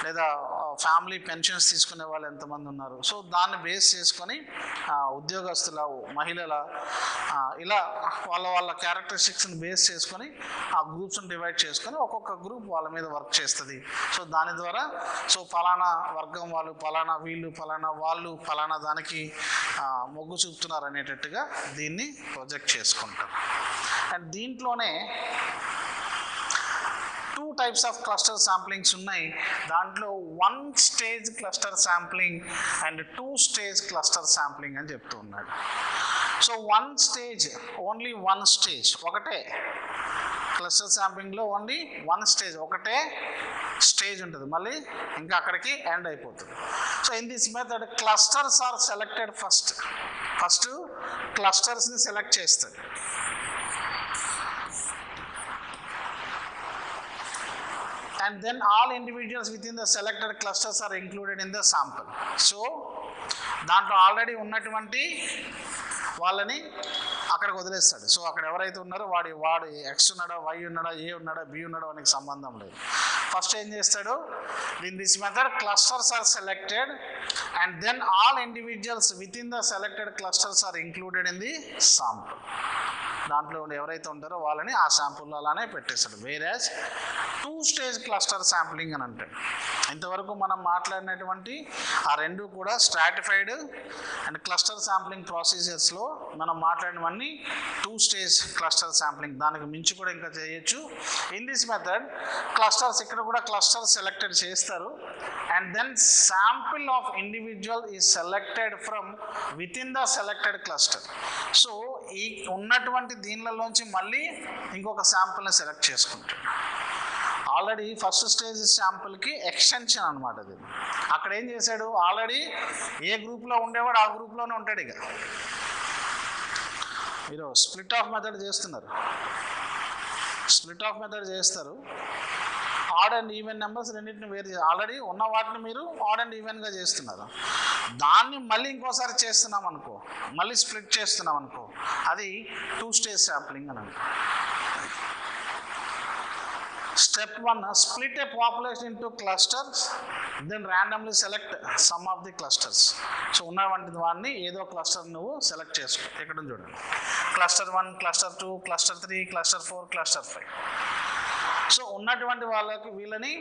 లేదా ఫ్యామిలీ పెన్షన్స్ తీసుకునే వాళ్ళు ఎంతమంది ఉన్నారు, సో దాన్ని బేస్ చేసుకొని ఉద్యోగస్తుల, మహిళల, ఇలా వాళ్ళ క్యారెక్టరిస్టిక్స్ని బేస్ చేసుకొని ఆ గ్రూప్స్ని డివైడ్ చేసుకొని ఒక్కొక్క గ్రూప్ వాళ్ళ మీద వర్క్ చేస్తుంది. సో దాని ద్వారా సో ఫలానా వర్గం వాళ్ళు, ఫలానా వీళ్ళు, ఫలానా వాళ్ళు, ఫలానా దానికి మొగ్గు చూపుతున్నారు అనేటట్టుగా దీన్ని ప్రొజెక్ట్ చేసుకుంటారు. అండ్ దీంట్లోనే 2 types ఆఫ్ క్లస్టర్ శాంప్లింగ్స్ ఉన్నాయి. దాంట్లో 1 stage cluster sampling and 2 stage cluster sampling అని చెప్తూ ఉన్నాడు. సో 1 stage, ఓన్లీ 1 stage, ఒకటే క్లస్టర్ శాంప్లింగ్లో ఓన్లీ 1 stage, ఒకటే స్టేజ్ ఉంటుంది, మళ్ళీ ఇంకా అక్కడికి ఎండ్ అయిపోతుంది. So in this method clusters are selected first క్లస్టర్స్ని సెలెక్ట్ చేస్తుంది. And then all individuals within the selected clusters are included in the sample. So దాంట్లో ఆల్రెడీ ఉన్నటువంటి వాళ్ళని అక్కడికి వదిలేస్తాడు. సో అక్కడ ఎవరైతే ఉన్నారో వాడు ఎక్స్ ఉన్నాడా, వై ఉన్నాడా, ఏ ఉన్నాడా, బి ఉన్నాడా వానికి సంబంధం లేదు. ఫస్ట్ ఏం చేస్తాడు, in this method clusters are selected and then all individuals within the selected clusters are included in the sample. దాంట్లో ఎవరైతే ఉంటారో వాళ్ళని ఆ శాంపుల్లో అలానే పెట్టేస్తాడు. వేరేజ్ 2 stage క్లస్టర్ శాంప్లింగ్ అని అంటాడు. ఇంతవరకు మనం మాట్లాడినటువంటి ఆ రెండు కూడా స్ట్రాటిఫైడ్ అండ్ క్లస్టర్ శాంప్లింగ్ ప్రాసెసెస్లో మనం మాట్లాడినవన్నీ 2 stage క్లస్టర్ శాంప్లింగ్. దానికి మించి కూడా ఇంకా చేయొచ్చు. ఇన్ దిస్ మెథడ్ క్లస్టర్స్, ఇక్కడ కూడా క్లస్టర్ సెలెక్టెడ్ చేస్తారు and then sample of individual is selected from within the selected cluster. So ఈ ఉన్నటువంటి దీనిలోంచి మళ్ళీ ఇంకొక శాంపుల్ని సెలెక్ట్ చేసుకుంటాడు. ఆల్రెడీ ఫస్ట్ స్టేజ్ శాంపుల్కి ఎక్స్టెన్షన్ అనమాట అది. అక్కడ ఏం చేశాడు, ఆల్రెడీ ఏ గ్రూప్లో ఉండేవాడు ఆ గ్రూప్లోనే ఉంటాడు. ఇక మీరు స్ప్లిట్ ఆఫ్ మెథడ్ చేస్తున్నారు, స్ప్లిట్ ఆఫ్ మెథడ్ చేస్తారు. ఆడ్ అండ్ ఈవెన్ నెంబర్స్ రెండింటిని వేరు చేసి ఆల్రెడీ ఉన్న వాటిని మీరు ఆడ్ అండ్ ఈవెన్గా చేస్తున్నారు. దాన్ని మళ్ళీ ఇంకోసారి చేస్తున్నాం అనుకో, మళ్ళీ స్ప్లిట్ చేస్తున్నాం అనుకో, అది 2 stage శాంప్లింగ్ అని అంటారు. Step 1, split a population into clusters, then randomly select some of the clusters. So ఉన్నటువంటి వాడిని ఏదో క్లస్టర్ నువ్వు సెలెక్ట్ చేసుకో. ఇక్కడ చూడండి, cluster 1, cluster 2, cluster 3, cluster 4, cluster 5. So ఉన్నటువంటి వీళ్ళని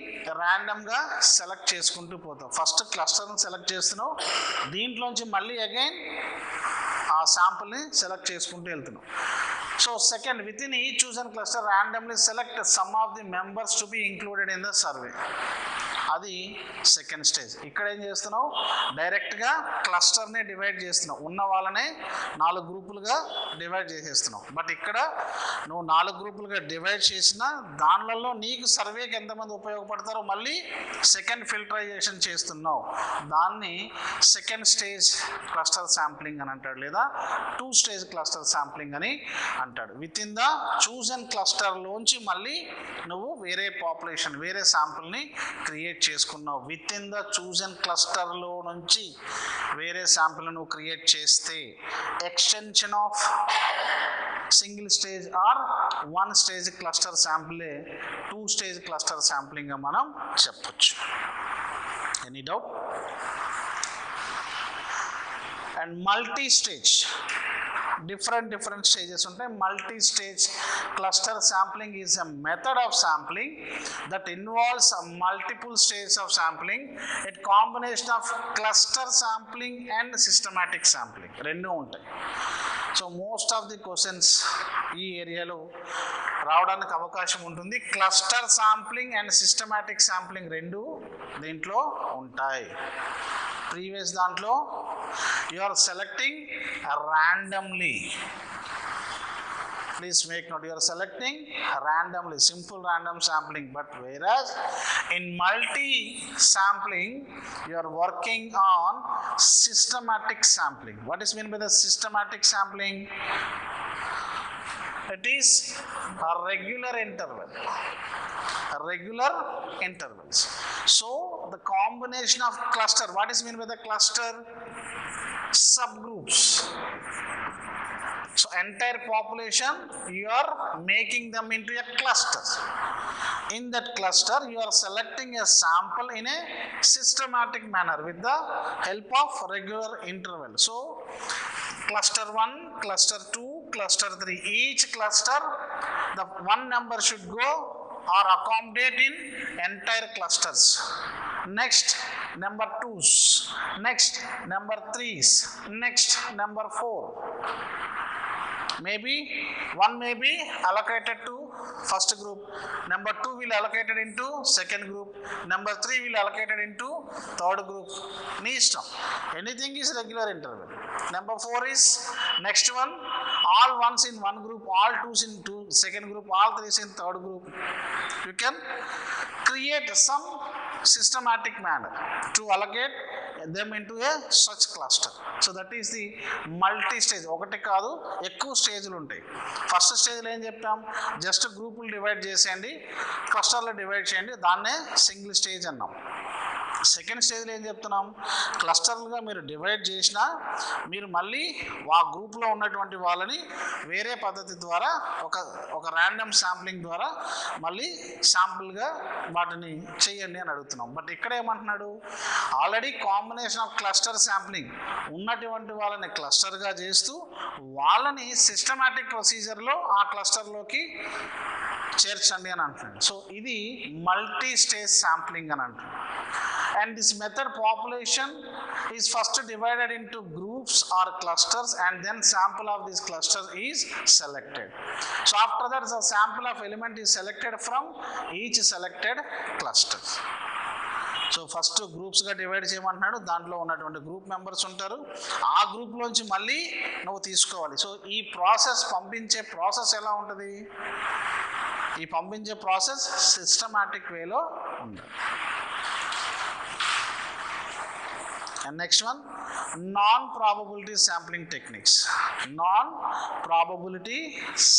ర్యాండమ్గా సెలెక్ట్ చేసుకుంటూ పోతాం. ఫస్ట్ క్లస్టర్ని సెలెక్ట్ చేస్తున్నావు, దీంట్లోంచి మళ్ళీ అగైన్ ఆ శాంపుల్ని సెలెక్ట్ చేసుకుంటూ వెళ్తున్నావు. So second, within each chosen cluster randomly select some of the members to be included in the survey. అది సెకండ్ స్టేజ్. ఇక్కడ ఏం చేస్తున్నావు, డైరెక్ట్గా క్లస్టర్ని డివైడ్ చేస్తున్నావు, ఉన్న వాళ్ళనే 4 గ్రూపులుగా డివైడ్ చేసేస్తున్నావు. బట్ ఇక్కడ నువ్వు 4 గ్రూపులుగా డివైడ్ చేసిన దానిలలో నీకు సర్వేకి ఎంతమంది ఉపయోగపడతారో మళ్ళీ సెకండ్ ఫిల్టరైజేషన్ చేస్తున్నావు. దాన్ని సెకండ్ స్టేజ్ క్లస్టర్ శాంప్లింగ్ అని అంటాడు, లేదా 2 stage క్లస్టర్ శాంప్లింగ్ అని అంటాడు. విత్ ఇన్ ద చూజన్ క్లస్టర్లోంచి మళ్ళీ నువ్వు వేరే పాపులేషన్, వేరే శాంపుల్ని క్రియేట్ చేసుకున్నావు. విత్ ఇన్ ద చూజన్ క్లస్టర్లో నుంచి వేరే శాంపుల్ నువ్వు క్రియేట్ చేస్తే extension of single stage or 1 stage cluster శాంపులే 2 stage క్లస్టర్ శాంప్లింగ్గా మనం చెప్పొచ్చు. Any doubt? And multi stage, different stages ఉంటాయి. Multi stage cluster sampling is a method of sampling that involves multiple stages of sampling. It combination of cluster sampling and systematic sampling రెండూ ఉంటాయి. So most of the questions ఈ ఏరియాలో రావడానికి అవకాశం ఉంటుంది. Cluster sampling and systematic sampling రెండు దీంట్లో ఉంటాయి. ప్రీవియస్ దాంట్లో you are selecting randomly. Please make note, you are selecting randomly, simple random sampling. But whereas in multi sampling you are working on systematic sampling. What is meant by the systematic sampling? It is a regular intervals. So the combination of cluster, what is meant by the cluster? Subgroups. So entire population, you are making them into a cluster. In that cluster, you are selecting a sample in a systematic manner with the help of regular interval. So cluster 1, cluster 2, cluster 3, each cluster the one number should go or accommodate in entire clusters. Next number 2s, next number 3s, next number 4. Maybe one may be allocated to first group, number 2 will allocated into second group, number 3 will allocated into third group. Nee ishtam, anything is regular interval. Number 4 is next one, all ones in one group, all twos in second group, all threes in third group. You can create some systematic manner to allocate them into a such cluster. So that is the multi stage. ఒకటి కాదు, ఎక్కువ స్టేజ్లు ఉంటాయి. First స్టేజ్లో ఏం చెప్తాం, just గ్రూపులు divide చేసేయండి, క్లస్టర్లో divide చేయండి, దాన్నే సింగిల్ స్టేజ్ అన్నాం. సెకండ్ స్టేజ్లో ఏం చెప్తున్నాం, క్లస్టర్లుగా మీరు డివైడ్ చేసినా మీరు మళ్ళీ ఆ గ్రూప్లో ఉన్నటువంటి వాళ్ళని వేరే పద్ధతి ద్వారా ఒక ర్యాండమ్ శాంప్లింగ్ ద్వారా మళ్ళీ శాంపుల్గా వాటిని చేయండి అని అడుగుతున్నాం. బట్ ఇక్కడ ఏమంటున్నాడు, already combination of cluster sampling ఉన్నటువంటి వాళ్ళని క్లస్టర్గా చేస్తూ వాళ్ళని సిస్టమాటిక్ ప్రొసీజర్లో ఆ క్లస్టర్లోకి చేర్చండి అని అంటున్నాడు. సో ఇది మల్టీ స్టేజ్ శాంప్లింగ్ అని అంటున్నాడు. And this method population is first divided into groups or clusters, and then sample of this cluster is selected. So after that, the sample of element is selected from each selected cluster. So first గ్రూప్స్గా divide చేయమంటున్నాడు, దాంట్లో ఉన్నటువంటి group members ఉంటారు, ఆ గ్రూప్లోంచి మళ్ళీ నువ్వు తీసుకోవాలి. So ఈ ప్రాసెస్, పంపించే ప్రాసెస్ ఎలా ఉంటుంది, ఈ పంపించే ప్రాసెస్ సిస్టమాటిక్ వేలో ఉండాలి. And next one, non-probability sampling techniques. Non-probability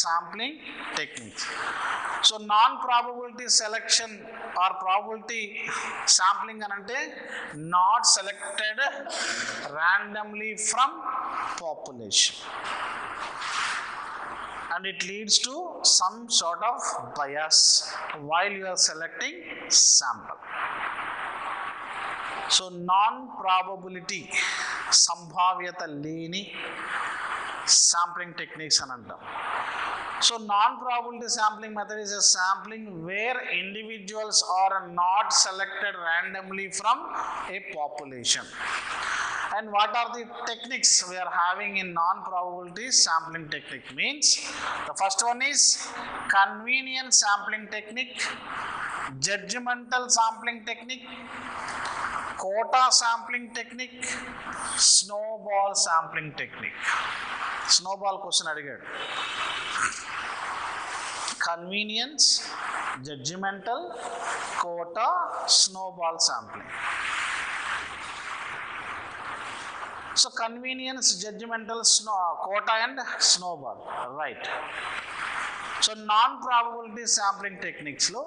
sampling techniques. So non-probability selection or probability sampling anante not selected randomly from population, and it leads to some sort of bias while you are selecting sample. So non probability, సంభావ్యత లేని sampling techniques అని అంటాం. So non probability sampling method is a sampling where individuals are not selected randomly from a population. And what are the techniques we are having in non-probability sampling technique? Means the first one is convenience sampling technique, judgmental sampling technique, quota sampling technique, snowball sampling technique. Snowball question అడిగాడు. Convenience, judgmental, quota, snowball sampling. So convenience, judgmental, quota and snowball, right? So non-probability sampling techniques లో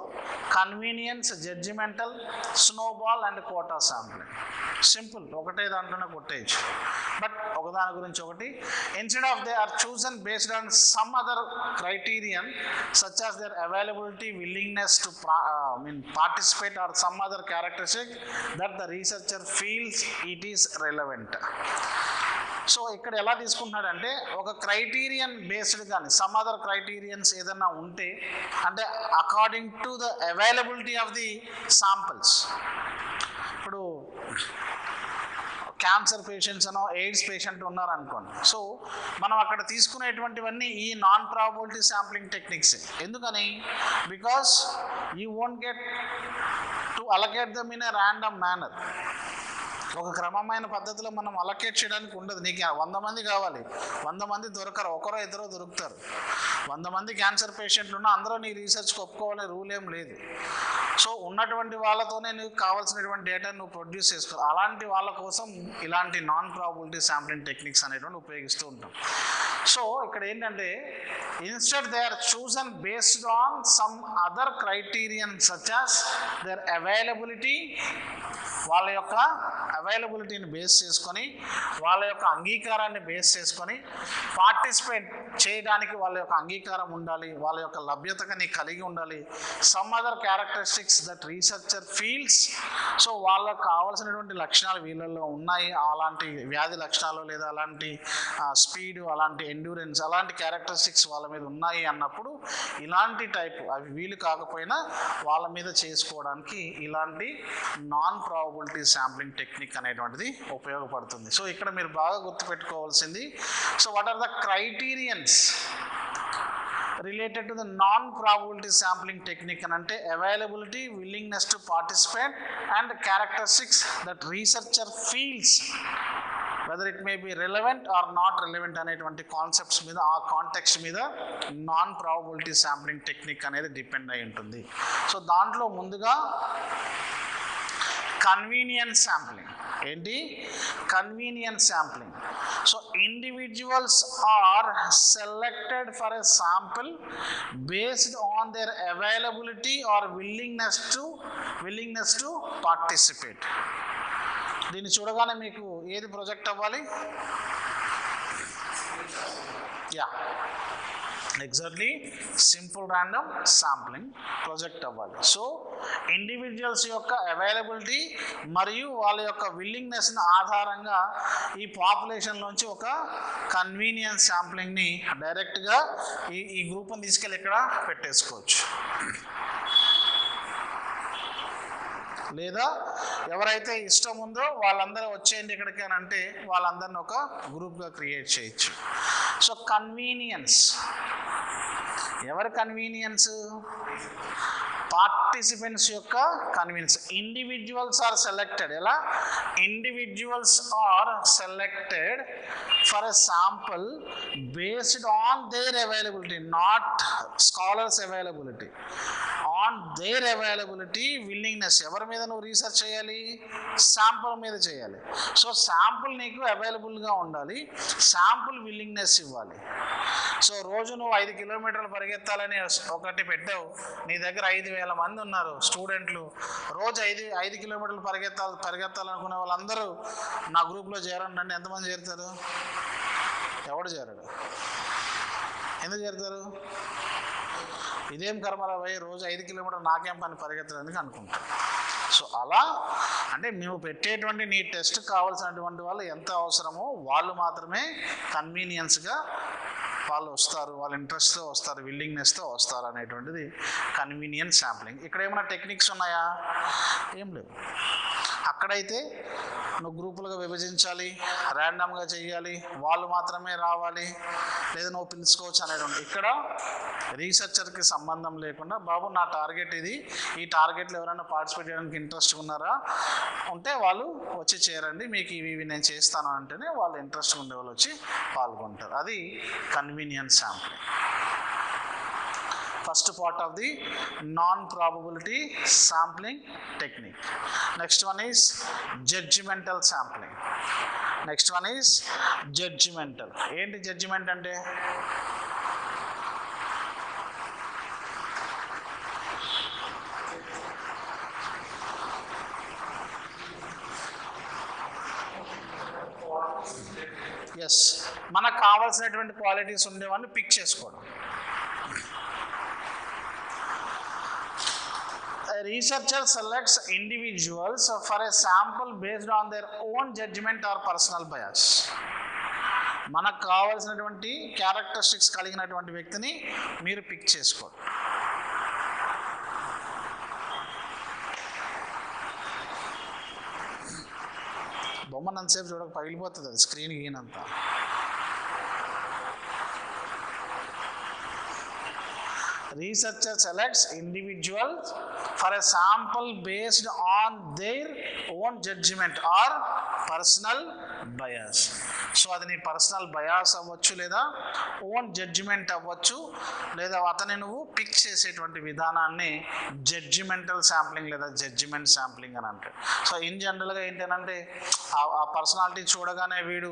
convenience, judgemental, snowball and quota sampling. Simple, ఒకటే దాంట్లోనే కొట్టేయచ్చు. But ఒకదాని గురించి ఒకటి, instead of they are chosen based on some other criterion such as their availability, willingness to participate or some other characteristic that the researcher feels it is relevant. So ఇక్కడ ఎలా తీసుకుంటున్నాడంటే, ఒక criterion based కానీ some other క్రైటీరియన్స్ ఏదన్నా ఉంటే, అంటే according to the availability of the samples. ఇప్పుడు cancer patients అనో AIDS patient ఉన్నారనుకోండి, సో మనం అక్కడ తీసుకునేటువంటివన్నీ ఈ నాన్ ప్రాబబిలిటీ శాంప్లింగ్ టెక్నిక్స్. ఎందుకని, because you won't get to allocate them in a random manner. ఒక క్రమమైన పద్ధతిలో మనం అలొకేట్ చేయడానికి ఉండదు. నీకు 100 మంది కావాలి, 100 మంది దొరకరు, ఒకరో ఇద్దరో దొరుకుతారు. 100 మంది క్యాన్సర్ పేషెంట్లు ఉన్నా అందరూ నీ రీసెర్చ్కి ఒప్పుకోవాలనే రూల్ ఏం లేదు. సో ఉన్నటువంటి వాళ్ళతోనే నీకు కావాల్సినటువంటి డేటాను నువ్వు ప్రొడ్యూస్ చేసుకో. అలాంటి వాళ్ళ కోసం ఇలాంటి నాన్ ప్రాబబిలిటీ శాంప్లింగ్ టెక్నిక్స్ అనేటువంటి ఉపయోగిస్తూ ఉంటాం. సో ఇక్కడ ఏంటంటే, instead they are chosen based on some other criterion such as their availability, వాళ్ళ యొక్క అవైలబిలిటీని బేస్ చేసుకొని, వాళ్ళ యొక్క అంగీకారాన్ని బేస్ చేసుకొని పార్టిసిపేట్ చేయడానికి వాళ్ళ యొక్క అంగీకారం ఉండాలి, వాళ్ళ యొక్క లభ్యతని కలిగి ఉండాలి. Some other characteristics that researcher feels, so వాళ్ళకు కావాల్సినటువంటి లక్షణాలు వీళ్ళల్లో ఉన్నాయి, అలాంటి వ్యాధి లక్షణాలు లేదా అలాంటి స్పీడ్, అలాంటి ఎండ్యూరెన్స్, అలాంటి క్యారెక్టరిస్టిక్స్ వాళ్ళ మీద ఉన్నాయి అన్నప్పుడు ఇలాంటి టైప్ అవి వీలు కాకపోయినా వాళ్ళ మీద చేసుకోవడానికి ఇలాంటి నాన్ ప్రాబబిలిటీ శాంప్లింగ్ టెక్నిక్ అనేటువంటిది ఉపయోగపడుతుంది. సో ఇక్కడ మీరు బాగా గుర్తుపెట్టుకోవాల్సింది, so what are the criterions related to the non-probability sampling technique and ante availability, willingness to participate and characteristics that researcher feels whether it may be relevant or not relevant అనేటువంటి concepts మీద, ఆ context మీద non probability sampling technique అనేది depend అయి ఉంటుంది. So దాంట్లో ముందుగా convenience sampling. ఏంటి convenience sampling? So individuals are selected for a sample based on their availability or willingness to participate. దీన్ని చూడగానే మీకు ఏది ప్రొజెక్ట్ అవ్వాలి? Yeah, exactly simple random sampling project అవ్వాలి. సో ఇండివిజువల్స్ యొక్క అవైలబిలిటీ మరియు వాళ్ళ యొక్క విల్లింగ్నెస్ని ఆధారంగా ఈ పాపులేషన్లోంచి ఒక కన్వీనియన్స్ శాంప్లింగ్ని డైరెక్ట్గా ఈ గ్రూప్ని తీసుకెళ్ళి ఇక్కడ పెట్టేసుకోవచ్చు. లేదా ఎవరైతే ఇష్టం ఉందో వాళ్ళందరూ వచ్చేయండి ఇక్కడికి అని అంటే వాళ్ళందరిని ఒక గ్రూప్గా క్రియేట్ చేయొచ్చు. సో కన్వీనియన్స్, ఎవరి కన్వీనియన్స్? పార్టిసిపెంట్స్ యొక్క కన్వీనియన్స్. Individuals are selected. ఎలా? Individuals are selected for a sample based on their availability, not scholars availability, on their availability, willingness. ఎవరి మీద నువ్వు రీసెర్చ్ చేయాలి? శాంపుల్ మీద చేయాలి. సో శాంపుల్ నీకు అవైలబుల్గా ఉండాలి, శాంపుల్ విల్లింగ్నెస్ ఇవ్వాలి. సో రోజు నువ్వు 5 కిలోమీటర్లు పరిగెత్తాలని ఒకటి పెట్టావు, నీ దగ్గర 5,000 మంది ఉన్నారు స్టూడెంట్లు, రోజు 5 కిలోమీటర్లు పరిగెత్తాలనుకునే వాళ్ళందరూ నా గ్రూప్లో చేరండి అంటే ఎంతమంది చేరుతారు? ఎవడు చేరడు. ఎందుకు చేరుతారు? ఇదేం కర్మరా భయ్, రోజు 5 కిలోమీటర్లు నాకేం పని పరిగెత్తడానికి అనుకుంటారు. సో అలా అంటే నువ్వు పెట్టేటువంటి నీ టెస్ట్ కావాల్సినటువంటి వాళ్ళు ఎంత అవసరమో వాళ్ళు మాత్రమే కన్వీనియన్స్గా వాళ్ళు వస్తారు, వాళ్ళ ఇంట్రెస్ట్తో వస్తారు, విల్లింగ్నెస్తో వస్తారు అనేటువంటిది కన్వీనియన్స్ శాంప్లింగ్. ఇక్కడ ఏమైనా టెక్నిక్స్ ఉన్నాయా? ఏం లేవు. అక్కడైతే నువ్వు గ్రూపులుగా విభజించాలి, ర్యాండమ్గా చేయాలి, వాళ్ళు మాత్రమే రావాలి, లేదా నువ్వు పిలుచుకోవచ్చు అనేటువంటి. ఇక్కడ రీసెర్చర్కి సంబంధం లేకుండా బాబు నా టార్గెట్ ఇది, ఈ టార్గెట్లో ఎవరైనా పార్టిసిపేట్ చేయడానికి ఇంట్రెస్ట్ ఉన్నారా ఉంటే వాళ్ళు వచ్చి చేరండి, మీకు ఇవి నేను చేస్తాను అంటేనే వాళ్ళు ఇంట్రెస్ట్ ఉండే వాళ్ళు వచ్చి పాల్గొంటారు. అది convenience sampling. First part of the non-probability sampling technique. Next one is judgmental sampling. Next one is judgmental. ఏంటి జడ్జిమెంట్ అంటే? ఎస్, మనకు కావాల్సినటువంటి క్వాలిటీస్ ఉండేవాడిని పిక్ చేసుకోవడం. A researcher selects individuals for a sample based on their own judgment or personal bias. మనకు కావాల్సినటువంటి characteristics కలిగినటువంటి వ్యక్తిని మీరు పిక్ చేసుకోండి. బొమ్మను అంతసేపు చూడక పగిలిపోతుంది అది screen గీనంత. Researcher selects individuals for a sample based on their own judgment or personal bias. So అది నీ పర్సనల్ బయాస్ అవ్వచ్చు, లేదా ఓన్ జడ్జిమెంట్ అవ్వచ్చు, లేదా అతని నువ్వు పిక్ చేసేటువంటి విధానాన్ని జడ్జిమెంటల్ శాంప్లింగ్ లేదా జడ్జిమెంట్ శాంప్లింగ్ అని అంటారు. సో ఇన్ జనరల్గా ఏంటంటే ఆ పర్సనాలిటీ చూడగానే వీడు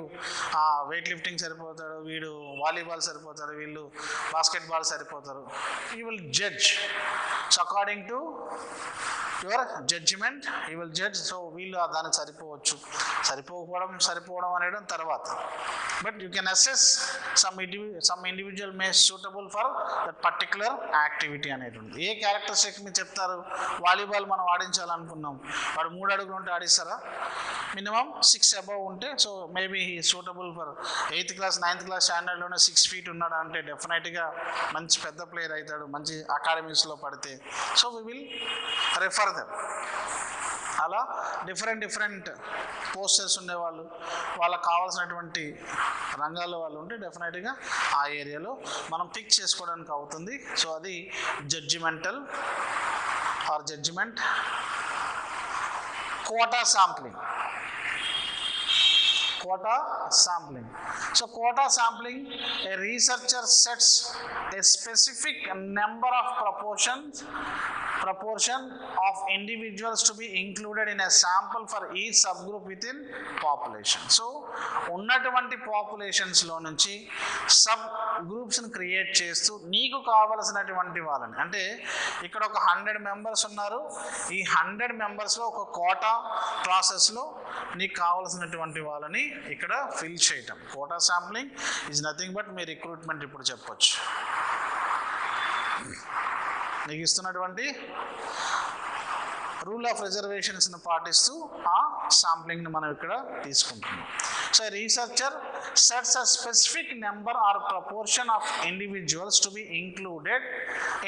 వెయిట్ లిఫ్టింగ్ సరిపోతాడు, వీడు వాలీబాల్ సరిపోతాడు, వీళ్ళు బాస్కెట్బాల్ సరిపోతారు. You will judge. So according to your judgement, you will judge. So వీళ్ళు దానికి సరిపోవడం అనేది తర్వాత. But you can assess some individual may suitable for that particular activity అనేది ఉంది. ఏ క్యారెక్టరిస్టిక్ మీరు చెప్తారు? వాలీబాల్ మనం ఆడించాలనుకున్నాం, వాడు 3 అడుగులు ఉంటే ఆడిస్తారా? మినిమం 6 అబవ్ ఉంటే, so maybe he suitable for 8th class 9th class స్టాండర్డ్లోనే 6 feet ఉన్నాడు అంటే డెఫినెట్గా మంచి పెద్ద ప్లేయర్ అవుతాడు, మంచి అకాడమీస్లో పడితే. So we will refer them. అలా డిఫరెంట్ పోస్టర్స్ ఉండేవాళ్ళు, వాళ్ళకి కావాల్సినటువంటి రంగాల్లో వాళ్ళు ఉంటే డెఫినెట్గా ఆ ఏరియాలో మనం పిక్ చేసుకోవడానికి అవుతుంది. సో అది judgemental or judgement. quota sampling. So quota sampling, a researcher sets a specific number of proportion of individuals to be included in a sample for each subgroup within population. So ఉన్నటువంటి populations లో నుంచి sub groups ని create చేస్తూ నీకు కావలసినటువంటి వాళ్ళని, అంటే ఇక్కడ ఒక 100 మెంబర్స్ ఉన్నారు, ఈ 100 మెంబర్స్లో ఒక కోటా ప్రాసెస్లో నీకు కావలసినటువంటి వాళ్ళని ఇక్కడ ఫిల్ చేయటం. Quota sampling is nothing but మీ రిక్రూట్మెంట్ ఇప్పుడు చెప్పొచ్చు. నీకు ఇస్తున్నటువంటి రూల్ ఆఫ్ రిజర్వేషన్స్ని పాటిస్తూ ఆ శాంప్లింగ్ని మనం ఇక్కడ తీసుకుంటున్నాం. So researcher sets a specific number or proportion of individuals to be included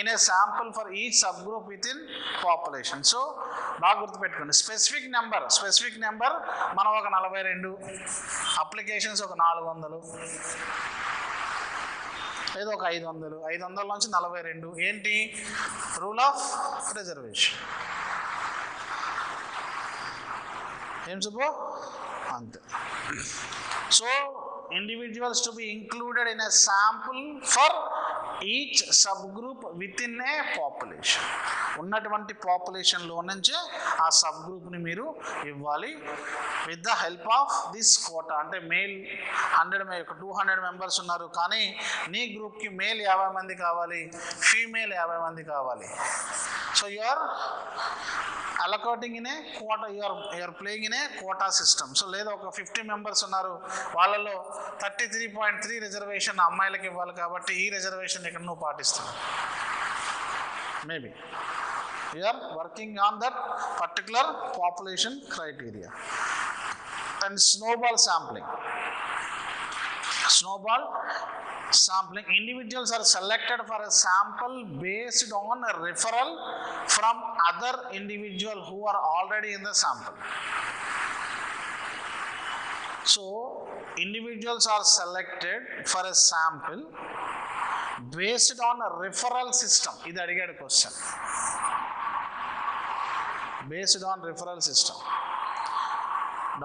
in a sample for each subgroup within population. So బాగా గుర్తుపెట్టుకోండి, స్పెసిఫిక్ నెంబర్ మనం ఒక 42, అప్లికేషన్స్ ఒక 400, ఏదో ఒక 500 నుంచి 42. ఏంటి? Rule of reservation. ఏం చెప్పు అంతే. So individuals to be included in a sample for each subgroup within a population. ఉన్నటువంటి పాపులేషన్లో నుంచి ఆ సబ్ గ్రూప్ని మీరు ఇవ్వాలి with the help of this quota. అంటే మేల్ 200 మెంబర్స్ ఉన్నారు, కానీ నీ గ్రూప్కి మేల్ 50 మంది కావాలి, ఫీమేల్ 50 మంది కావాలి. So you are allocating in a quota, you are playing in a quota system. So లేదా ఒక 50 మెంబర్స్ ఉన్నారు, వాళ్ళలో 33.3 రిజర్వేషన్ అమ్మాయిలకి ఇవ్వాలి, కాబట్టి ఈ రిజర్వేషన్ ఇక్కడ నువ్వు పాటిస్తున్నావు. Maybe you are working on that particular population criteria. And snowball sampling, individuals are selected for a sample based on a referral from other individual who are already in the sample. So individuals are selected for a sample based on a referral system. ఇది అడిగాడు question. Based on referral system.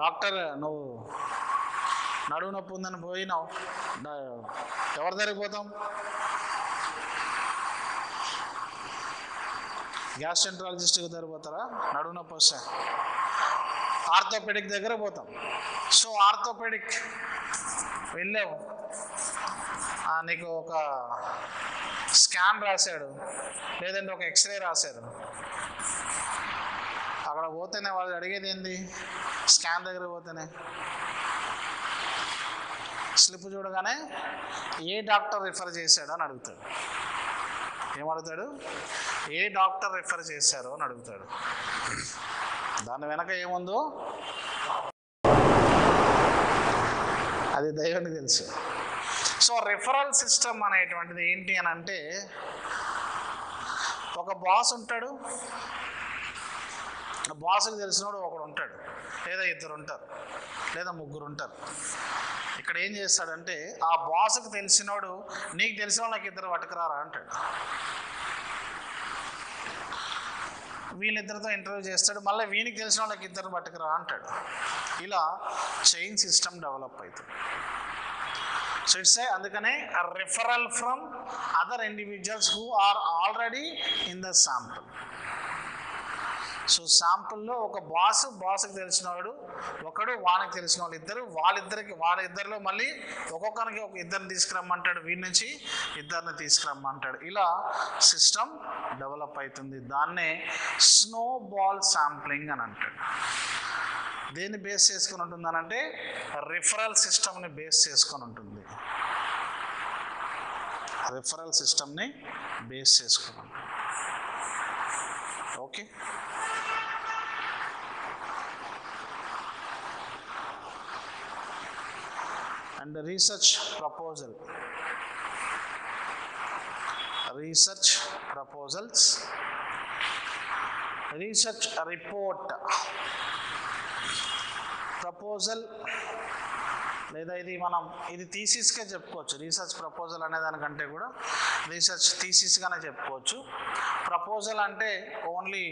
Doctor నువ్వు నడువు నొప్పి ఉందని పోయినావు, ఎవరి దగ్గరికి పోతాం? గ్యాస్ట్రెంట్రాలజిస్ట్ దగ్గర పోతారా? నడువు నొప్పి వస్తే ఆర్థోపెడిక్ దగ్గర పోతాం. సో ఆర్థోపెడిక్ వెళ్ళావు, నీకు ఒక స్కాన్ రాశాడు, లేదంటే ఒక ఎక్స్రే రాశారు. అక్కడ పోతేనే వాళ్ళు అడిగేది ఏంది? స్కాన్ దగ్గర పోతేనే స్లిప్ చూడగానే ఏ డాక్టర్ రిఫర్ చేశాడో అని అడుగుతాడు. ఏమడుగుతాడు? ఏ డాక్టర్ రిఫర్ చేశారో అని అడుగుతాడు. దాని వెనక ఏముందో అది దైవానికి తెలుసు. సో రిఫరల్ సిస్టమ్ అనేటువంటిది ఏంటి అని అంటే, ఒక బాస్ ఉంటాడు, బాస్కి తెలిసినోడు ఒకడు ఉంటాడు, లేదా 2 ఉంటారు, లేదా 3 ఉంటారు. ఇక్కడ ఏం చేస్తాడంటే, ఆ బాస్కి తెలిసినోడు నీకు తెలిసిన వాళ్ళకి 2 పట్టుకురారా అంటాడు. వీళ్ళిద్దరితో ఇంటర్వ్యూ చేస్తాడు, మళ్ళీ వీనికి తెలిసిన వాళ్ళకి 2 పట్టుకురా అంటాడు. ఇలా చైన్ సిస్టమ్ డెవలప్ అవుతుంది. సో ఇట్స్ అందుకనే referral from other individuals who are already in the sample. సో శాంపుల్లో ఒక బాస్కి తెలిసినవాడు ఒకడు, వానికి తెలిసిన వాళ్ళిద్దరిలో మళ్ళీ ఒక్కొక్కరికి ఇద్దరిని తీసుకురమ్మంటాడు, వీడి నుంచి ఇద్దరిని తీసుకురమ్మంటాడు. ఇలా సిస్టమ్ డెవలప్ అవుతుంది. దాన్నే స్నో బాల్ శాంప్లింగ్ అని అంటాడు. దేన్ని బేస్ చేసుకొని ఉంటుందనంటే రిఫరల్ సిస్టమ్ని బేస్ చేసుకొని ఉంటుంది. రిఫరల్ సిస్టమ్ని బేస్ చేసుకొని ఉంటుంది. Okay, and research proposals, research report. Proposal లేదా ఇది థీసిస్కే చెప్పుకోవచ్చు. రీసెర్చ్ ప్రపోజల్ అనే దానికంటే కూడా రీసెర్చ్ థీసిస్గానే చెప్పుకోవచ్చు. ప్రపోజల్ అంటే ఓన్లీ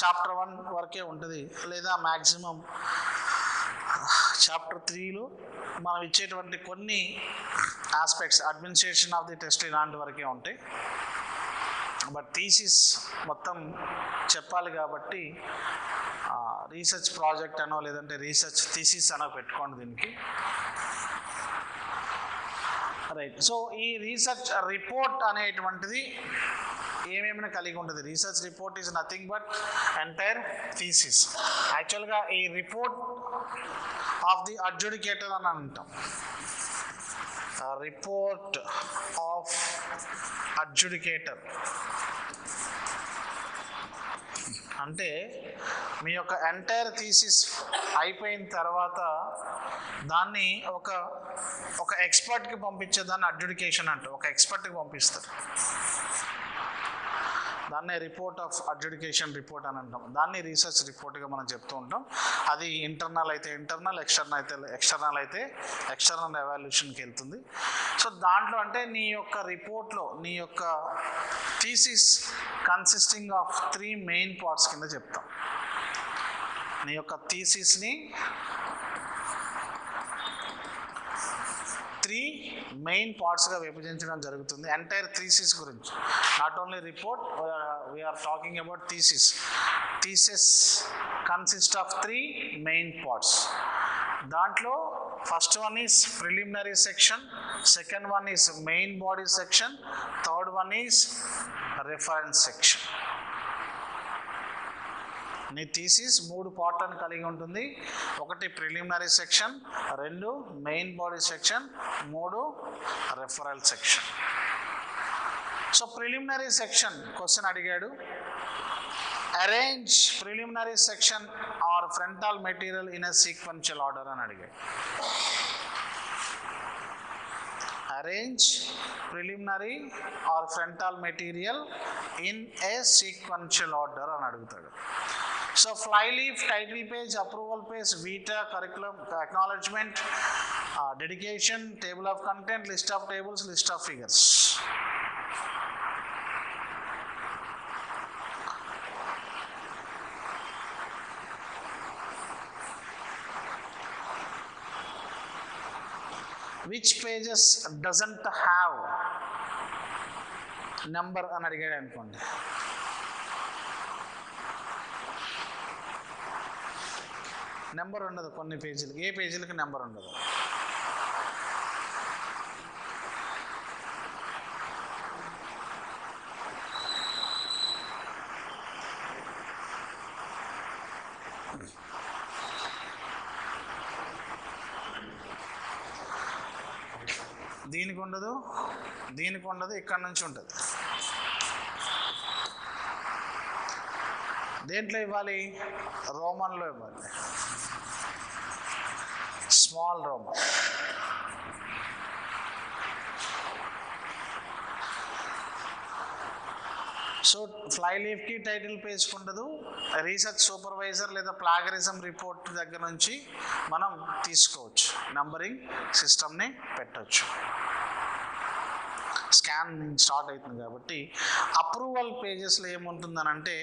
చాప్టర్ 1 వరకే ఉంటుంది, లేదా మ్యాక్సిమం చాప్టర్ 3లో మనం ఇచ్చేటువంటి కొన్ని aspects, administration of the test ఇలాంటి వరకే ఉంటాయి. బట్ థీసిస్ మొత్తం చెప్పాలి కాబట్టి రీసెర్చ్ ప్రాజెక్ట్ అనో లేదంటే రీసెర్చ్ థీసిస్ అనో పెట్టుకోండి దీనికి. రైట్. సో ఈ రీసెర్చ్ రిపోర్ట్ అనేటువంటిది ఏమేమి కలిగి ఉంటుంది? Research report is nothing but entire thesis. యాక్చువల్గా ఈ రిపోర్ట్ ఆఫ్ ది అడ్జుడికేటర్ అని అంటాం. రిపోర్ట్ ఆఫ్ అడ్జుడికేటర్ అంటే మీ యొక్క ఎంటైర్ థీసిస్ అయిపోయిన తర్వాత దాన్ని ఒక ఎక్స్పర్ట్కి పంపించేదాన్ని అడ్జుడికేషన్ అంటారు. ఒక ఎక్స్పర్ట్కి పంపిస్తారు. దాన్నే రిపోర్ట్ ఆఫ్ అడ్జుడికేషన్ రిపోర్ట్ అని అంటాం. దాన్ని రీసెర్చ్ రిపోర్ట్గా మనం చెప్తూ ఉంటాం. అది ఇంటర్నల్ అయితే ఇంటర్నల్, ఎక్స్టర్నల్ అయితే ఎక్స్టర్నల్ ఎవాల్యుయేషన్కి వెళ్తుంది. సో దాంట్లో అంటే నీ యొక్క రిపోర్ట్లో నీ యొక్క thesis consisting of 3 main parts కింద చెప్తాం. నీ యొక్క థీసిస్ని 3 మెయిన్ పార్ట్స్గా విభజించడం జరుగుతుంది. ఎంటైర్ థీసిస్ గురించి, not only report, we're talking about thesis. Thesis consist of 3 main parts. దాంట్లో first one is preliminary section, second one is main body section, third one is reference section. నీ thesis 3 పార్ట్లను కలిగి ఉంటుంది. 1 preliminary section, 2 main body section, 3 referral section. So preliminary section question అడిగాడు, arrange preliminary section or frontal material in a sequential order అని అడిగాడు. Arrange preliminary or frontal material in a sequential order అని అడుగుతాడు. So flyleaf, title page, approval page, vita, curriculum, acknowledgement, dedication, table of content, list of tables, list of figures. Which pages doesn't have number అని అడిగాడు అనుకోండి. Number ఉండదు కొన్ని పేజీలకి, ఏ పేజీలకి number ఉండదు. దీనికి ఉండదు, దీనికి ఉండదు, ఇక్కడ నుంచి ఉంటుంది. దేంట్లో ఇవ్వాలి? రోమన్లో ఇవ్వాలి, స్మాల్ రోమన్. సో ఫ్లైలీఫ్కి టైటిల్ పేజ్కి ఉండదు. రీసెర్చ్ సూపర్వైజర్ లేదా ప్లాగరిజం రిపోర్ట్ దగ్గర నుంచి మనం తీసుకోవచ్చు, నంబరింగ్ సిస్టమ్ని పెట్టవచ్చు. స్కాన్ స్టార్ట్ అవుతుంది కాబట్టి అప్రూవల్ పేజెస్లో ఏముంటుందని అంటే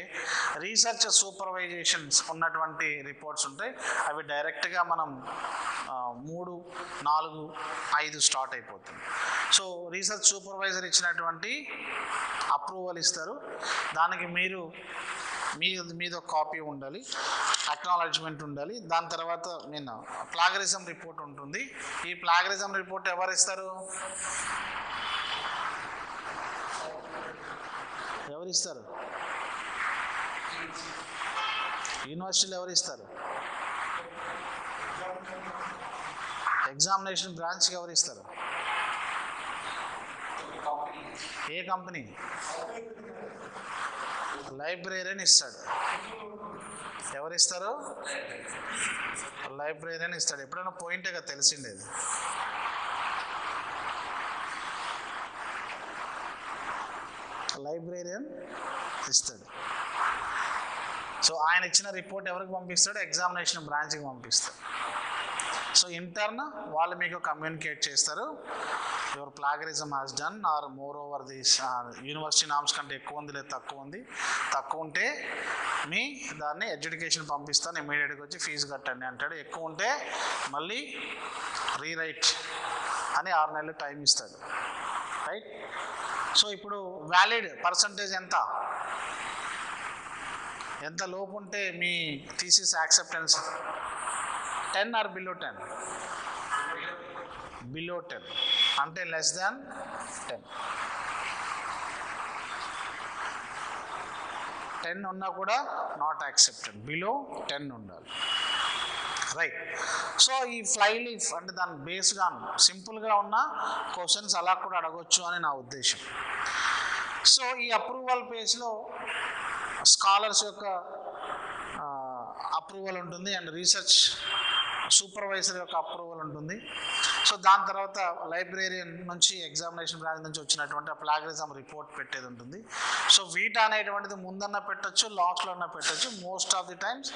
రీసెర్చ్ సూపర్వైజేషన్స్ ఉన్నటువంటి రిపోర్ట్స్ ఉంటాయి. అవి డైరెక్ట్గా మనం 3, 4, 5 స్టార్ట్ అయిపోతుంది. సో రీసెర్చ్ సూపర్వైజర్ ఇచ్చినటువంటి అప్రూవల్ ఇస్తారు, దానికి మీరు మీద కాపీ ఉండాలి, అక్నాలెడ్జ్మెంట్ ఉండాలి. దాని తర్వాత నేను ప్లాగరిజం రిపోర్ట్ ఉంటుంది. ఈ ప్లాగరిజం రిపోర్ట్ ఎవరు ఇస్తారు? ఎవరు ఇస్తారు? యూనివర్సిటీలో ఎవరు ఇస్తారు? ఎగ్జామినేషన్ బ్రాంచ్కి ఎవరు ఇస్తారు? ఏ కంపెనీ? లైబ్రరీని ఇస్తాడు. ఎవరిస్తారు? లైబ్రరీని ఇస్తాడు. ఎప్పుడైనా పోయింటేగా తెలిసిండేది. లైబ్రేరియన్ ఇస్తాడు. సో ఆయన ఇచ్చిన రిపోర్ట్ ఎవరికి పంపిస్తాడు? ఎగ్జామినేషన్ బ్రాంచ్కి పంపిస్తాడు. సో ఇంటర్న్ వాళ్ళు మీకు కమ్యూనికేట్ చేస్తారు, your plagiarism has done or more over this university norms కంటే ఎక్కువ ఉంది లేదా తక్కువ ఉంది. తక్కువ ఉంటే మీ దాన్ని ఎడ్యుకేషన్ పంపిస్తాను, ఇమీడియట్గా వచ్చి ఫీజు కట్టండి అంటాడు. ఎక్కువ ఉంటే మళ్ళీ రీరైట్ అని 6 నెలలు టైం ఇస్తాడు. రైట్. సో ఇప్పుడు వ్యాలిడ్ పర్సంటేజ్ ఎంత లోపు ఉంటే మీ thesis acceptance? 10 or below 10? Below 10 అంటే లెస్ దాన్ 10. 10 ఉన్నా కూడా నాట్ యాక్సెప్టెడ్, బిలో 10 ఉండాలి. రైట్. సో ఈ ఫ్లై లీఫ్ అంటే దాని బేస్గా సింపుల్గా ఉన్న క్వశ్చన్స్ అలా కూడా అడగొచ్చు అని నా ఉద్దేశం. సో ఈ అప్రూవల్ పేజ్లో స్కాలర్స్ యొక్క అప్రూవల్ ఉంటుంది అండ్ రీసెర్చ్ సూపర్వైజర్ యొక్క అప్రూవల్ ఉంటుంది. సో దాని తర్వాత లైబ్రేరియన్ నుంచి ఎగ్జామినేషన్ బ్రాంచ్ నుంచి వచ్చినటువంటి ఆ ప్లాగరిజం రిపోర్ట్ పెట్టేది ఉంటుంది. సో వీటా అనేటువంటిది ముందన్న పెట్టచ్చు, లాస్ట్లో అన్న పెట్టచ్చు. Most of the times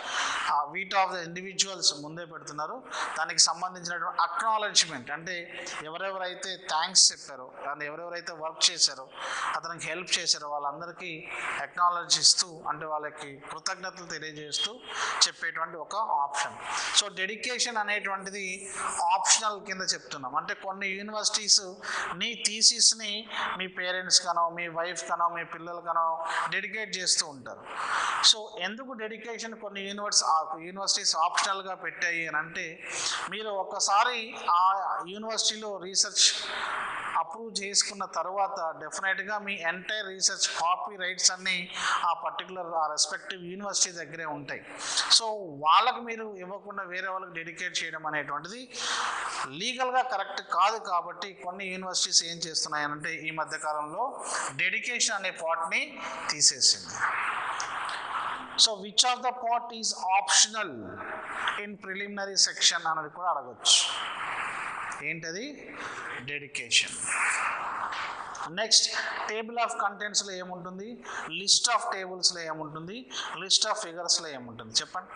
Vita of the individuals ముందే పెడుతున్నారు. దానికి సంబంధించినటువంటి అక్నాలెడ్జ్మెంట్ అంటే ఎవరెవరైతే థ్యాంక్స్ చెప్పారో అండ్ ఎవరెవరైతే వర్క్ చేశారో అతనికి హెల్ప్ చేశారో వాళ్ళందరికీ అక్నాలెడ్జ్ ఇస్తూ అంటే వాళ్ళకి కృతజ్ఞతలు తెలియజేస్తూ చెప్పేటువంటి ఒక ఆప్షన్. సో డెడికేషన్ అనేటువంటిది ఆప్షనల్ కింద చెప్తున్నాం. అంటే కొన్ని యూనివర్సిటీస్ నీ థీసిస్ని మీ పేరెంట్స్ కనో మీ వైఫ్ కనో మీ పిల్లలకనో డెడికేట్ చేస్తూ ఉంటారు. సో ఎందుకు డెడికేషన్ కొన్ని యూనివర్సిటీస్ ఆప్షనల్గా పెట్టాయి అని అంటే మీరు ఒక్కసారి ఆ యూనివర్సిటీలో రీసెర్చ్ అప్రూవ్ చేసుకున్న తర్వాత డెఫినెట్గా మీ ఎంటైర్ రీసెర్చ్ కాపీ రైట్స్ అన్నీ ఆ పర్టికులర్ ఆ రెస్పెక్టివ్ యూనివర్సిటీ దగ్గరే ఉంటాయి. సో వాళ్ళకు మీరు ఇవ్వకుండా వేరే వాళ్ళకి డెడికేట్ చేయడం అనేటువంటిది లీగల్గా కరెక్ట్ కాదు. కాబట్టి కొన్ని యూనివర్సిటీస్ ఏం చేస్తున్నాయనంటే ఈ మధ్యకాలంలో డెడికేషన్ అనే పార్ట్ని తీసేసింది. So which of the part is optional in preliminary section అనేది కూడా అడగచ్చు. ఏంటది? డెడికేషన్. నెక్స్ట్ టేబుల్ ఆఫ్ కంటెంట్స్లో ఏముంటుంది? లిస్ట్ ఆఫ్ టేబుల్స్లో ఏముంటుంది? లిస్ట్ ఆఫ్ ఫిగర్స్లో ఏముంటుంది? చెప్పండి.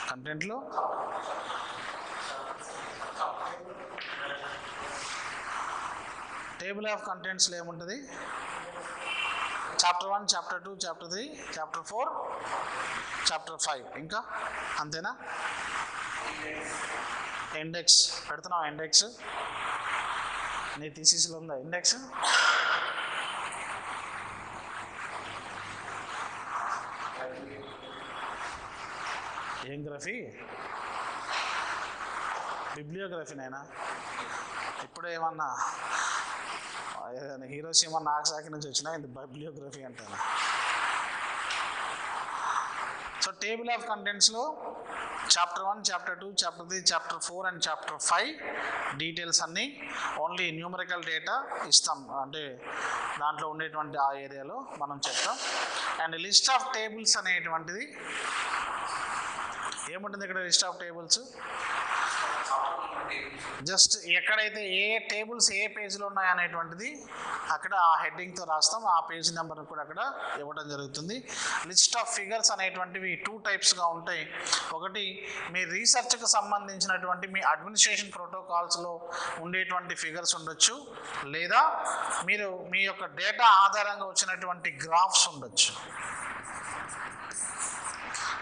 కంటెంట్లో టేబుల్ ఆఫ్ కంటెంట్స్లో ఏముంటుంది? Chapter 1, chapter 2, chapter 3, chapter 4, chapter 5. ఇంకా అంతేనా? ఇండెక్స్ పెడుతున్నావు. ఇండెక్స్ నీ థీసిస్లో ఉందా ఇండెక్స్? ఏం గ్రఫీ? బిబ్లియోగ్రఫీనైనా? ఇప్పుడు ఏమన్నా హీరోషిమా నాగసాకి నుంచి వచ్చినా ఇది బైబ్లియోగ్రఫీ అంటారు. సో టేబుల్ ఆఫ్ కంటెంట్స్లో chapter 1, chapter 2, chapter 3, chapter 4 and chapter 5 details అన్నీ ఓన్లీ న్యూమరికల్ డేటా ఇస్తాం. అంటే దాంట్లో ఉండేటువంటి ఆ ఏరియాలో మనం చెప్తాం. అండ్ లిస్ట్ ఆఫ్ టేబుల్స్ అనేటువంటిది ఏముంటుంది ఇక్కడ? లిస్ట్ ఆఫ్ టేబుల్స్ జస్ట్ ఎక్కడైతే ఏ టేబుల్స్ ఏ పేజ్లో ఉన్నాయనేటువంటిది అక్కడ ఆ హెడ్డింగ్తో రాస్తాం. ఆ పేజ్ నెంబర్ కూడా అక్కడ ఇవ్వడం జరుగుతుంది. లిస్ట్ ఆఫ్ ఫిగర్స్ అనేటువంటివి 2 టైప్స్గా ఉంటాయి. ఒకటి మీ రీసెర్చ్కి సంబంధించినటువంటి మీ అడ్మినిస్ట్రేషన్ ప్రోటోకాల్స్లో ఉండేటువంటి ఫిగర్స్ ఉండొచ్చు, లేదా మీరు మీ యొక్క డేటా ఆధారంగా వచ్చినటువంటి గ్రాఫ్స్ ఉండొచ్చు.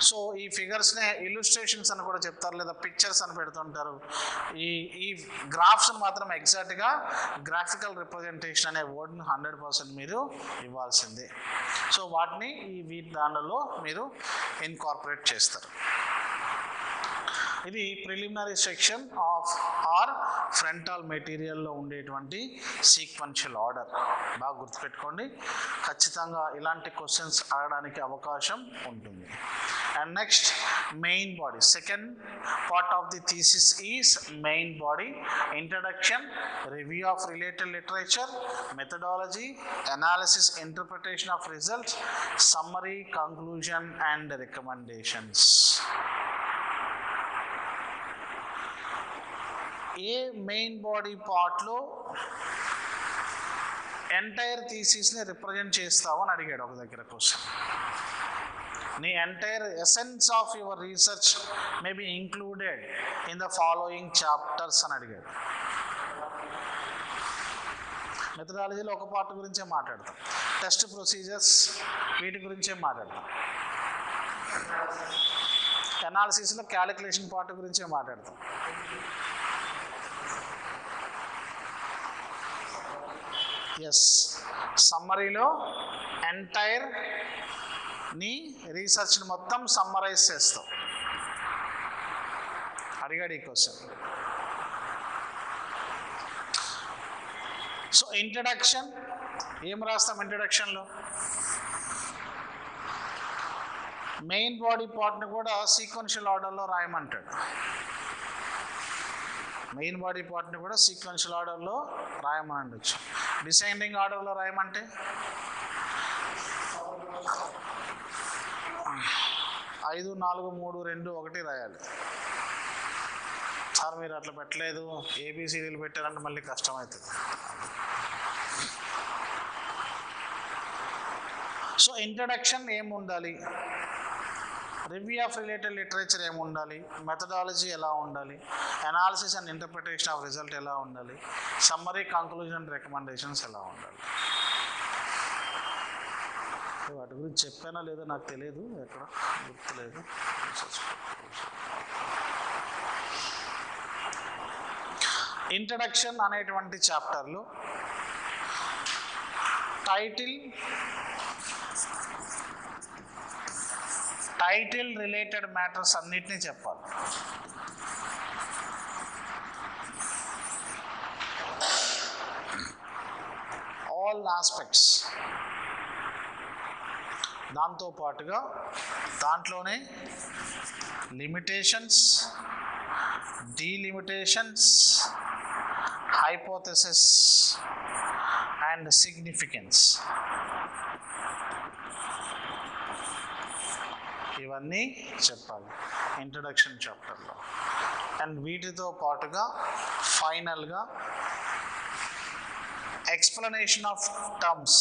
సో ఈ ఫిగర్స్నే ఇల్లుస్ట్రేషన్స్ అని కూడా చెప్తారు, లేదా పిక్చర్స్ అని పెడుతుంటారు. ఈ గ్రాఫ్స్ని మాత్రం ఎగ్జాక్ట్గా గ్రాఫికల్ రిప్రజెంటేషన్ అనే వర్డ్ని 100% మీరు ఇవ్వాల్సిందే. సో వాటిని వీటి దానిలో మీరు ఇన్కార్పొరేట్ చేస్తారు. ఇది preliminary section of or frontal మెటీరియల్లో ఉండేటువంటి సీక్వెన్షియల్ ఆర్డర్. బాగా గుర్తుపెట్టుకోండి, ఖచ్చితంగా ఇలాంటి క్వశ్చన్స్ అడగడానికి అవకాశం ఉంటుంది. And next main body. Second part of the thesis is main body. Introduction, review of related literature, methodology, analysis, interpretation of results, summary, conclusion and recommendations. A main body పార్ట్లో entire థీసిస్ని represent చేస్తావు అని అడిగాడు ఒక దగ్గర question. నీ entire essence of your research may be included in the following chapters అని అడిగాడు. మెథడాలజీలో ఒక పార్ట్ గురించే మాట్లాడతాం, టెస్ట్ ప్రొసీజర్స్ వీటి గురించే మాట్లాడతాం, అనాలిసిస్లో క్యాలిక్యులేషన్ పార్ట్ గురించే మాట్లాడతాం. ఎస్, సమ్మరీలో ఎంటైర్ నీ రీసెర్చ్ని మొత్తం సమ్మరైజ్ చేస్తావు. అడిగాడు ఈ క్వశ్చన్. సో ఇంట్రడక్షన్ ఏం రాస్తాం? ఇంట్రడక్షన్లో మెయిన్ బాడీ పార్ట్ని కూడా సీక్వెన్షియల్ ఆర్డర్లో రాయమంటాడు. మెయిన్ బాడీ పార్ట్ని కూడా సీక్వెన్షియల్ ఆర్డర్లో రాయమని ఉండొచ్చు. డిసెండింగ్ ఆర్డర్లో రాయమంటే 5, 4, 3, 2, 1 రాయాలి. సార్ మీరు అట్లా పెట్టలేదు, ఏబిసిడీలు పెట్టారంటే మళ్ళీ కష్టమవుతుంది. సో ఇంట్రడక్షన్ ఏముండాలి, రివ్యూ ఆఫ్ రిలేటెడ్ లిటరేచర్ ఏముండాలి, మెథడాలజీ ఎలా ఉండాలి, analysis and interpretation of result ఎలా ఉండాలి, సమ్మరీ, కంక్లూజన్, రికమెండేషన్స్ ఎలా ఉండాలి. వాటి గురించి చెప్పానా లేదో నాకు తెలియదు, ఎక్కడ గుర్తులేదు. ఇంట్రడక్షన్ అనేటువంటి చాప్టర్లో టైటిల్ రిలేటెడ్ మ్యాటర్స్ అన్నిటినీ చెప్పాలి. All aspects. దాంతోపాటుగా దాంట్లోనే limitations, delimitations, hypothesis and significance, ఇవన్నీ చెప్పాలి ఇంట్రడక్షన్ చాప్టర్లో. అండ్ వీటితో పాటుగా ఫైనల్గా explanation of terms,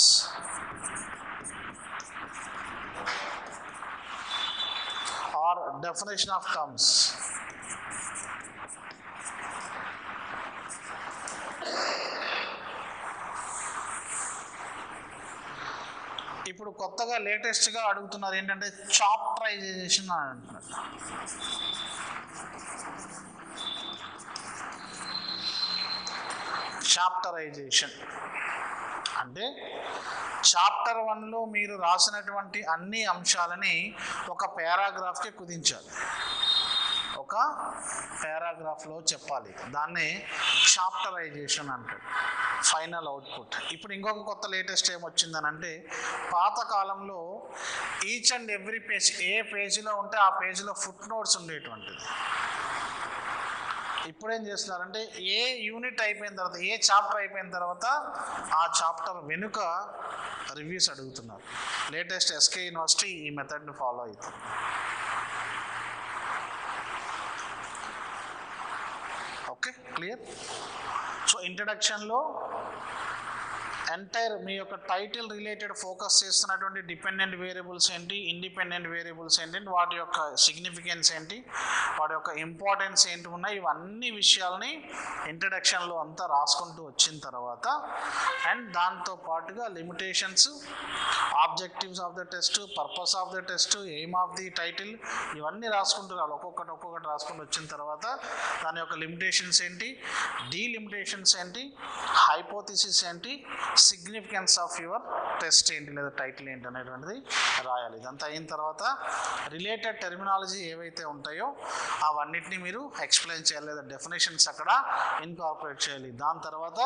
or definition of terms. ఇప్పుడు కొత్తగా లేటెస్ట్గా అడుగుతున్నారు ఏంటంటే చాప్టరైజేషన్ అని అంటున్నారు. చాప్టరైజేషన్ అంటే చాప్టర్ 1లో మీరు రాసినటువంటి అన్ని అంశాలని ఒక పారాగ్రాఫ్కి కుదించాలి, ఒక పారాగ్రాఫ్లో చెప్పాలి. దాన్ని చాప్టరైజేషన్ అంటారు. Final output. ఇప్పుడు ఇంకొక కొత్త లేటెస్ట్ ఏమొచ్చిందని అంటే, పాతకాలంలో ఈచ్ అండ్ ఎవ్రీ పేజ్, ఏ పేజీలో ఉంటే ఆ పేజీలో ఫుట్ నోట్స్ ఉండేటువంటిది. ఇప్పుడు ఏం చేస్తున్నారంటే, ఏ యూనిట్ అయిపోయిన తర్వాత, ఏ చాప్టర్ అయిపోయిన తర్వాత ఆ చాప్టర్ వెనుక రివ్యూస్ అడుగుతున్నారు. లేటెస్ట్ ఎస్కే యూనివర్సిటీ ఈ మెథడ్ని ఫాలో అవుతుంది. Okay, clear. సో ఇంట్రడక్షన్లో ఎంటైర్ మీ యొక్క టైటిల్ రిలేటెడ్ ఫోకస్ చేస్తున్నటువంటి డిపెండెంట్ వేరియబుల్స్ ఏంటి, ఇండిపెండెంట్ వేరియబుల్స్ ఏంటి, వాటి యొక్క సిగ్నిఫికెన్స్ ఏంటి, వాటి యొక్క ఇంపార్టెన్స్ ఏంటి ఉన్నాయి, ఇవన్నీ విషయాల్ని ఇంట్రడక్షన్లో అంతా రాసుకుంటూ వచ్చిన తర్వాత అండ్ దాంతో పాటుగా limitations, objectives of the test, purpose of the test, aim of the title, ఇవన్నీ రాసుకుంటూ రావాలి. ఒక్కొక్కటి రాసుకుంటూ వచ్చిన తర్వాత దాని యొక్క లిమిటేషన్స్ ఏంటి, డీలిమిటేషన్స్ ఏంటి, హైపోథిసిస్ ఏంటి, సిగ్నిఫికెన్స్ ఆఫ్ యువర్ టెస్ట్ ఏంటి లేదా టైటిల్ ఏంటి అనేటువంటిది రాయాలి. ఇదంతా అయిన తర్వాత రిలేటెడ్ టెర్మినాలజీ ఏవైతే ఉంటాయో అవన్నిటిని మీరు ఎక్స్ప్లెయిన్ చేయాలి లేదా డెఫినేషన్స్ అక్కడ ఇన్కార్పొరేట్ చేయాలి. దాని తర్వాత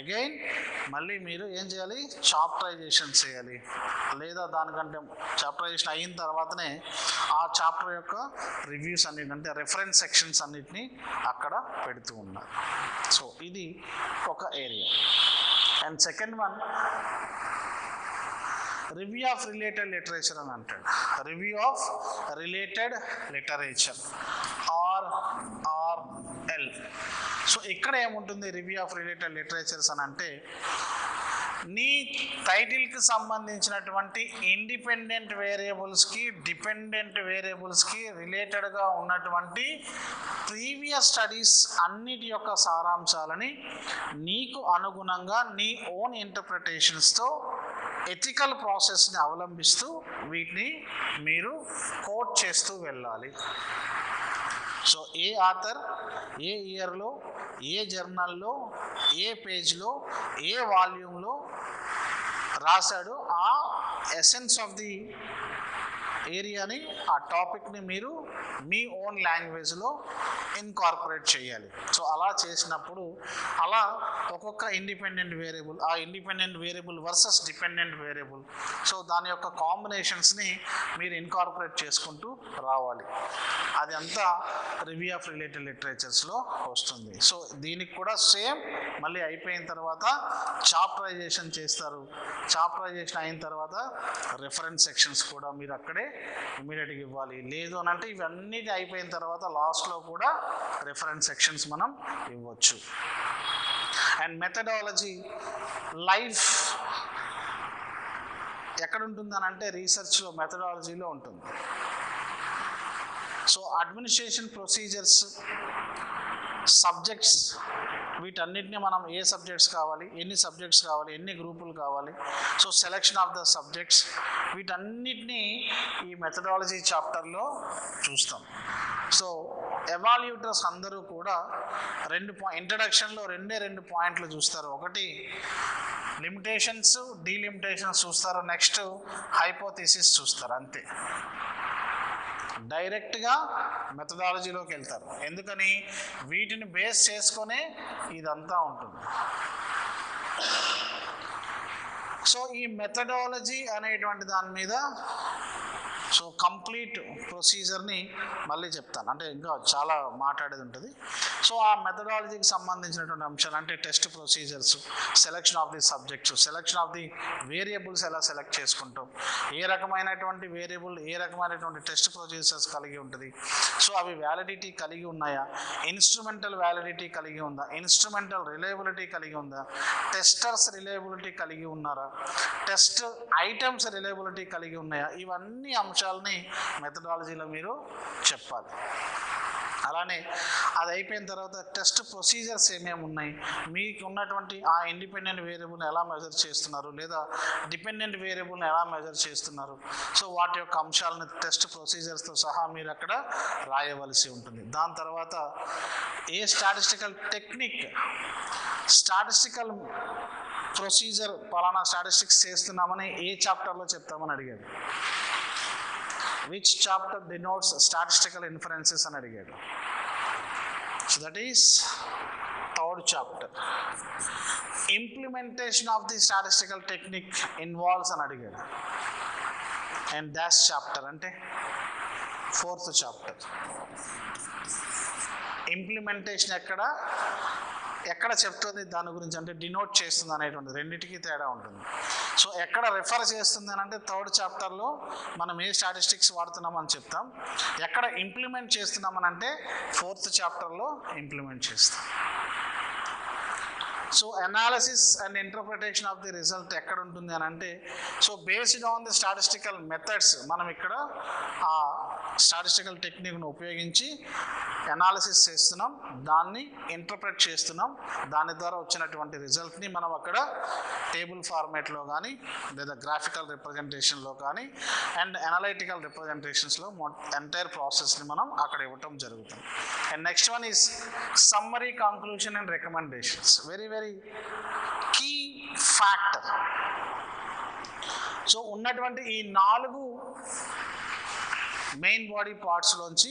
అగైన్ మళ్ళీ మీరు ఏం చేయాలి, చాప్టరైజేషన్ చేయాలి లేదా దానికంటే చాప్టరైజేషన్ అయిన తర్వాతనే ఆ చాప్టర్ యొక్క రివ్యూస్ అన్నిటి అంటే రెఫరెన్స్ సెక్షన్స్ అన్నిటినీ అక్కడ పెడుతూ ఉన్నారు. సో ఇది ఒక area. And second one review of related literature అని అంటాడు. Review of related literature RRL. So ఇక్కడ ఏముంటుంది రివ్యూ ఆఫ్ రిలేటెడ్ లిటరేచర్స్ అని అంటే నీ టైటిల్కి సంబంధించినటువంటి ఇండిపెండెంట్ వేరియబుల్స్కి డిపెండెంట్ వేరియబుల్స్కి రిలేటెడ్గా ఉన్నటువంటి ప్రీవియస్ స్టడీస్ అన్నిటి యొక్క సారాంశాలని నీకు అనుగుణంగా నీ ఓన్ ఇంటర్ప్రిటేషన్స్తో ఎథికల్ ప్రాసెస్ని అవలంబిస్తూ వీటిని మీరు కోట్ చేస్తూ వెళ్ళాలి. సో ఏ ఆథర్ ఏ ఇయర్లో, ఏ జర్నల్లో, ఏ పేజ్లో, ఏ వాల్యూమ్లో రాశాడు ఆ ఎసెన్స్ ఆఫ్ ది ఏరియాని, ఆ టాపిక్ని మీరు మీ ఓన్ లాంగ్వేజ్లో ఇన్కార్పొరేట్ చేయాలి. సో అలా చేసినప్పుడు అలా ఒక్కొక్క ఇండిపెండెంట్ వేరియబుల్, ఆ independent variable versus dependent variable, so దాని యొక్క కాంబినేషన్స్ని మీరు ఇన్కార్పొరేట్ చేసుకుంటూ రావాలి. అది అంతా రివ్యూ ఆఫ్ రిలేటెడ్ లిటరేచర్స్లో వస్తుంది. సో దీనికి కూడా సేమ్ మళ్ళీ అయిపోయిన తర్వాత చాప్టరైజేషన్ చేస్తారు. చాప్టరైజేషన్ అయిన తర్వాత రెఫరెన్స్ సెక్షన్స్ కూడా మీరు అక్కడే ఇమీడియట్గా ఇవ్వాలి. లేదు అని అంటే ఇవన్నీ అయిపోయిన తర్వాత లాస్ట్లో కూడా రెఫరెన్స్ సెక్షన్స్ మనం ఇవ్వచ్చు. అండ్ మెథడాలజీ లైఫ్ ఎక్కడ ఉంటుందని అంటే రీసెర్చ్లో మెథడాలజీలో ఉంటుంది. సో అడ్మినిస్ట్రేషన్ ప్రొసీజర్స్, సబ్జెక్ట్స్, వీటన్నిటిని మనం ఏ సబ్జెక్ట్స్ కావాలి, ఎన్ని సబ్జెక్ట్స్ కావాలి, ఎన్ని గ్రూపులు కావాలి, so selection of the subjects, వీటన్నిటినీ ఈ మెథడాలజీ చాప్టర్లో చూస్తాం. సో ఎవాల్యూటర్స్ అందరూ కూడా ఇంట్రడక్షన్లో రెండు పాయింట్లు చూస్తారు. ఒకటి లిమిటేషన్స్, డీలిమిటేషన్స్ చూస్తారు, నెక్స్ట్ హైపోథిసిస్ చూస్తారు. అంతే, డైరెక్ట్గా మెథడాలజీలోకి వెళ్తారు. ఎందుకని వీటిని బేస్ చేసుకొనే ఇదంతా ఉంటుంది. సో ఈ మెథడాలజీ అనేటువంటి దాని మీద సో కంప్లీట్ ప్రొసీజర్ని మళ్ళీ చెప్తాను, అంటే ఇంకా చాలా మాట్లాడేది ఉంటుంది. సో ఆ మెథడాలజీకి సంబంధించినటువంటి అంశాలు అంటే test procedures, selection of the subjects, selection of the variables ఎలా సెలెక్ట్ చేసుకుంటాం, ఏ రకమైనటువంటి వేరియబుల్ ఏ రకమైనటువంటి టెస్ట్ ప్రొసీజర్స్ కలిగి ఉంటుంది, సో అవి వ్యాలిడిటీ కలిగి ఉన్నాయా, ఇన్స్ట్రుమెంటల్ వ్యాలిడిటీ కలిగి ఉందా, ఇన్స్ట్రుమెంటల్ రిలయబిలిటీ కలిగి ఉందా, టెస్టర్స్ రిలయబిలిటీ కలిగి ఉన్నారా, టెస్ట్ ఐటమ్స్ రిలయబిలిటీ కలిగి ఉన్నాయా, ఇవన్నీ అంశాలని మెథడాలజీలో మీరు చెప్పాలి. అలానే అది అయిపోయిన తర్వాత టెస్ట్ ప్రొసీజర్స్ ఏమేమి ఉన్నాయి, మీకు ఉన్నటువంటి ఆ ఇండిపెండెంట్ వేరియబుల్ని ఎలా మెజర్ చేస్తున్నారు లేదా డిపెండెంట్ వేరియబుల్ని ఎలా మెజర్ చేస్తున్నారు, సో వాటి యొక్క అంశాలను టెస్ట్ ప్రొసీజర్స్తో సహా మీరు అక్కడ రాయవలసి ఉంటుంది. దాని తర్వాత ఏ స్టాటిస్టికల్ టెక్నిక్, స్టాటిస్టికల్ ప్రొసీజర్, పలానా స్టాటిస్టిక్స్ చేస్తున్నామని ఏ చాప్టర్లో చెప్తామని అడిగాడు. Which chapter denotes statistical inferences అని అడిగాడు. So that is third chapter. Implementation of the statistical technique involves అని అడిగాడు. అండ్ డాష్ చాప్టర్ అంటే ఫోర్త్ చాప్టర్. ఇంప్లిమెంటేషన్ ఎక్కడ చెప్తుంది దాని గురించి అంటే డినోట్ చేస్తుంది అనేటువంటి రెండింటికి తేడా ఉంటుంది. సో ఎక్కడ రెఫర్ చేస్తుంది అని అంటే థర్డ్ చాప్టర్లో మనం ఏ స్టాటిస్టిక్స్ వాడుతున్నామని చెప్తాం, ఎక్కడ ఇంప్లిమెంట్ చేస్తున్నామని అంటే ఫోర్త్ చాప్టర్లో ఇంప్లిమెంట్ చేస్తాం. So analysis and interpretation of the result ఎక్కడ ఉంటుంది అని అంటే, so based on the statistical methods మనం ఇక్కడ ఆ స్టాటిస్టికల్ టెక్నిక్ను ఉపయోగించి అనాలిసిస్ చేస్తున్నాం, దాన్ని ఇంటర్ప్రెట్ చేస్తున్నాం, దాని ద్వారా వచ్చినటువంటి రిజల్ట్ని మనం అక్కడ టేబుల్ ఫార్మేట్లో కానీ లేదా గ్రాఫికల్ రిప్రజెంటేషన్లో కానీ అండ్ అనలైటికల్ రిప్రజెంటేషన్స్లో ఎంటైర్ ప్రాసెస్ని మనం అక్కడ ఇవ్వటం జరుగుతుంది. And next one is summary, conclusion and recommendations. Very very key factor. So ఉన్నటువంటి ఈ 4 మెయిన్ బాడీ పార్ట్స్లోంచి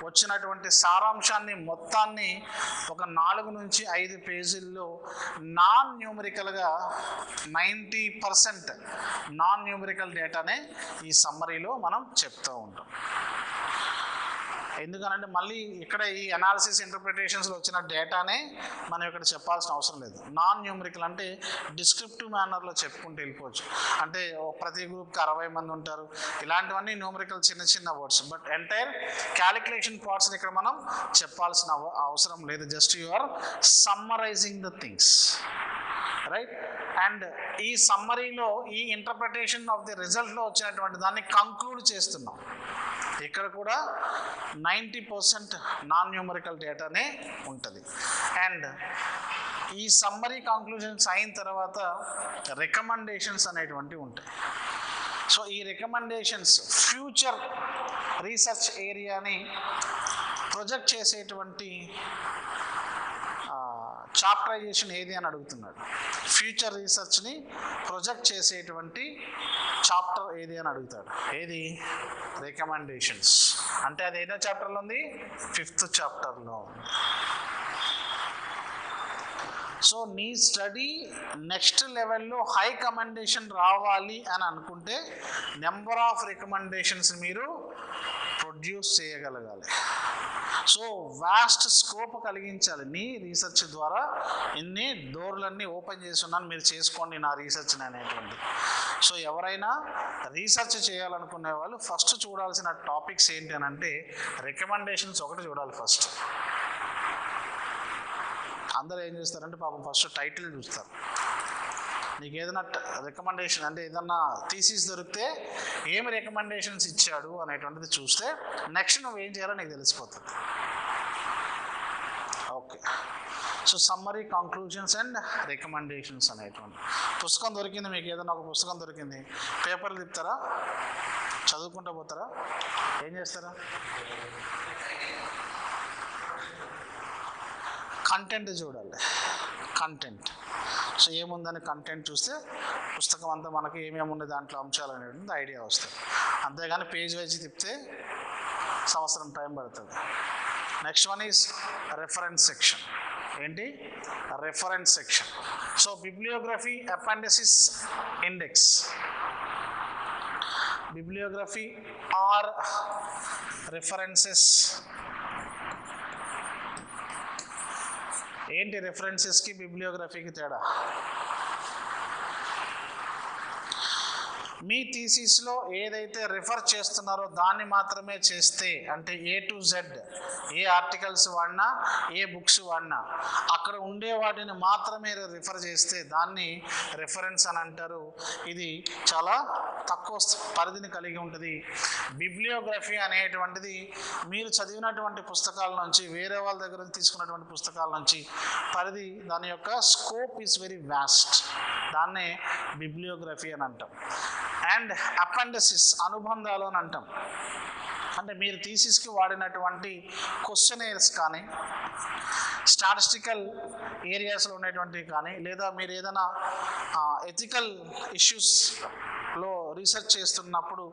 వచ్చినటువంటి సారాంశాన్ని మొత్తాన్ని ఒక 4 నుంచి 5 పేజీల్లో నాన్ న్యూమరికల్గా 90% నాన్ న్యూమరికల్ డేటానే ఈ సమ్మరీలో మనం చెప్తూ ఉంటాం. ఎందుకనంటే మళ్ళీ ఇక్కడ ఈ అనాలిసిస్ ఇంటర్ప్రిటేషన్స్లో వచ్చిన డేటానే మనం ఇక్కడ చెప్పాల్సిన అవసరం లేదు. నాన్ న్యూమరికల్ అంటే డిస్క్రిప్టివ్ మేనర్లో చెప్పుకుంటూ వెళ్ళిపోవచ్చు. అంటే ప్రతి గ్రూప్కి 60 మంది ఉంటారు, ఇలాంటివన్నీ న్యూమరికల్ చిన్న చిన్న వర్డ్స్. బట్ ఎంటైర్ క్యాలిక్యులేషన్ పార్ట్స్ని ఇక్కడ మనం చెప్పాల్సిన అవసరం లేదు. Just you are summarising the things, right. And ఈ సమ్మరీలో ఈ ఇంటర్ప్రిటేషన్ ఆఫ్ ది రిజల్ట్లో వచ్చినటువంటి దాన్ని కంక్లూడ్ చేస్తున్నాం. ఇక్కడ కూడా 90% నాన్ న్యూమరికల్ డేటానే ఉంటుంది. అండ్ ఈ సమ్మరీ కంక్లూజన్స్ అయిన తర్వాత రికమెండేషన్స్ అనేటువంటివి ఉంటాయి. సో ఈ రికమెండేషన్స్ ఫ్యూచర్ రీసెర్చ్ ఏరియాని ప్రొజెక్ట్ చేసేటువంటి చాప్టరైజేషన్ ఏది అని అడుగుతున్నాడు. ఫ్యూచర్ రీసెర్చ్ని ప్రొజెక్ట్ చేసేటువంటి చాప్టర్ ఏది అని అడుగుతాడు. ఏది? రికమెండేషన్స్. అంటే అది ఏదో చాప్టర్లో ఉంది? 5th చాప్టర్లో. సో నీ స్టడీ నెక్స్ట్ లెవెల్లో హై కమెండేషన్ రావాలి అని అనుకుంటే నెంబర్ ఆఫ్ రికమెండేషన్స్ మీరు ప్రొడ్యూస్ చేయగలగాలి. సో వాస్ట్ స్కోప్ కలిగించాలి. నీ రీసెర్చ్ ద్వారా ఇన్ని డోర్లన్నీ ఓపెన్ చేసి ఉన్నాను, మీరు చేసుకోండి నా రీసెర్చ్ని అనేటువంటి. సో ఎవరైనా రీసెర్చ్ చేయాలనుకునే వాళ్ళు ఫస్ట్ చూడాల్సిన టాపిక్స్ ఏంటి అని అంటే రికమెండేషన్స్ ఒకటి చూడాలి ఫస్ట్. అందరూ ఏం చేస్తారంటే పాపం ఫస్ట్ టైటిల్ చూస్తారు. నీకు ఏదైనా రికమెండేషన్ అంటే ఏదన్నా థీసిస్ దొరికితే ఏమి రికమెండేషన్స్ ఇచ్చాడు అనేటువంటిది చూస్తే నెక్స్ట్ నువ్వు ఏం చేయాలో నీకు తెలిసిపోతుంది. Okay. So summary, conclusions and recommendations అనేటువంటి పుస్తకం దొరికింది. మీకు ఏదైనా ఒక పుస్తకం దొరికింది, పేపర్లు తిప్పుతారా? చదువుకుంటూ పోతారా? ఏం చేస్తారా? కంటెంట్ చూడాలి. కంటెంట్. సో ఏముందని కంటెంట్ చూస్తే పుస్తకం అంతా మనకి ఏమేమి ఉంది దాంట్లో అంశాలు అనేటువంటి ఐడియా వస్తుంది. అంతేగాని పేజ్ వైజ్ తిప్పితే సంవత్సరం టైం పడుతుంది. Next one is reference section. ఏంటి? Reference section. So bibliography, appendices, index. Bibliography or references. ఏంటి రెఫరెన్సెస్కి బిబ్లియోగ్రఫీకి తేడా? మీ థీసిస్లో ఏదైతే రిఫర్ చేస్తున్నారో దాన్ని మాత్రమే చేస్తే, అంటే A to Z A articles వాడినా ఏ బుక్స్ వాడినా అక్కడ ఉండే వాటిని మాత్రమే రిఫర్ చేస్తే దాన్ని రెఫరెన్స్ అని అంటారు. ఇది చాలా తక్కువ పరిధిని కలిగి ఉంటుంది. బిబ్లియోగ్రఫీ అనేటువంటిది మీరు చదివినటువంటి పుస్తకాల నుంచి, వేరే వాళ్ళ దగ్గర తీసుకున్నటువంటి పుస్తకాల నుంచి పరిధి, దాని యొక్క స్కోప్ ఈజ్ వెరీ వాస్ట్. దాన్నే బిబ్లియోగ్రఫీ అని అంటాం. అండ్ అపెండిసిస్, అనుబంధాలు అని అంటాం. అంటే మీరు థీసిస్కి వాడినటువంటి క్వశ్చనైర్స్ కానీ, స్టాటిస్టికల్ ఏరియాస్లో ఉండేటువంటివి కానీ, లేదా మీరు ఏదైనా ఎథికల్ ఇష్యూస్లో రీసెర్చ్ చేస్తున్నప్పుడు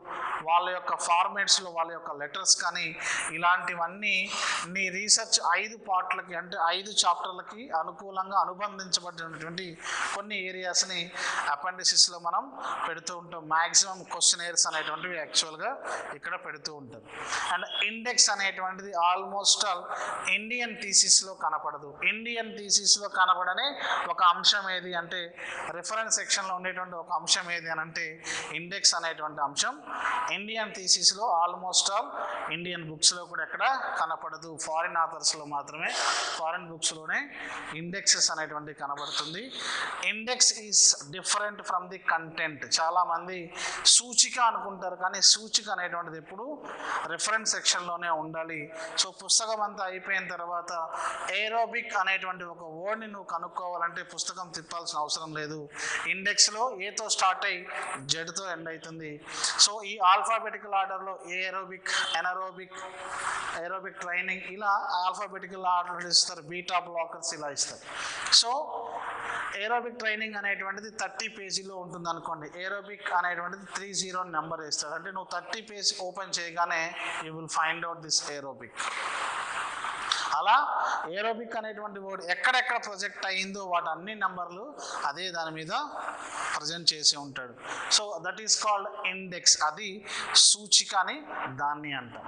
వాళ్ళ యొక్క ఫార్మేట్స్లో వాళ్ళ యొక్క లెటర్స్ కానీ, ఇలాంటివన్నీ నీ రీసెర్చ్ 5 పార్ట్లకి అంటే 5 చాప్టర్లకి అనుకూలంగా అనుబంధించబడినటువంటి కొన్ని ఏరియాస్ని అపెండిసిస్లో మనం పెడుతూ ఉంటాం. మ్యాక్సిమం క్వశ్చనైర్స్ అనేటువంటివి యాక్చువల్గా ఇక్కడ పెడుతూ ఉంటాం. అండ్ ఇండెక్స్ అనేటువంటిది ఆల్మోస్ట్ ఆల్ ఇండియన్ థీసిస్లో కనపడదు. ఇండియన్ థీసిస్లో కనపడనే ఒక అంశం ఏది అంటే, రిఫరెన్స్ సెక్షన్లో ఉండేటువంటి ఒక అంశం ఏది అని అంటే ఇండెక్స్ అనేటువంటి అంశం ఇండియన్ థీసిస్లో ఆల్మోస్ట్ ఆల్ ఇండియన్ బుక్స్లో కూడా ఎక్కడ కనపడదు, ఫారిన్ ఆథర్స్లో మాత్రమే, ఫారిన్ బుక్స్లోనే ఇండెక్సెస్ అనేటువంటి కనబడుతుంది. Index is different from the content. చాలామంది సూచిక అనుకుంటారు, కానీ సూచిక అనేటువంటిది ఎప్పుడు రెఫరెన్స్ సెక్షన్లోనే ఉండాలి. సో పుస్తకం అంతా అయిపోయిన తర్వాత ఏరోబిక్ అనేటువంటి ఒక వర్డ్ని నువ్వు కనుక్కోవాలంటే పుస్తకం తిప్పాల్సిన అవసరం లేదు. ఇండెక్స్లో ఏతో స్టార్ట్ అయ్యి జెడ్తో ఎండ్ అవుతుంది. సో ఈ ఆల్ఫాబెటికల్ ఆర్డర్లో ఏరోబిక్, ఏరోబిక్ ట్రైనింగ్ ఇలా ఆల్ఫాబెటికల్ ఆర్డర్ ఇస్తారు, బీటా బ్లాకర్స్ ఇలా ఇస్తారు. సో ఏరోబిక్ ట్రైనింగ్ అనేటువంటిది 30 పేజీలో ఉంటుంది అనుకోండి. ఏరోబిక్ అనేటువంటిది 30 నెంబర్ వేస్తాడు. అంటే నువ్వు 30 పేజ్ ఓపెన్ చేయగానే you will find out this aerobic. అలా ఏరోబిక్ అనేటువంటి వర్డ్ ఎక్కడెక్కడ ప్రొజెక్ట్ అయ్యిందో వాటి అన్ని నెంబర్లు అదే దాని మీద ప్రజెంట్ చేసి ఉంటాడు. So that is called index. అది సూచిక అని దాన్ని అంటాం.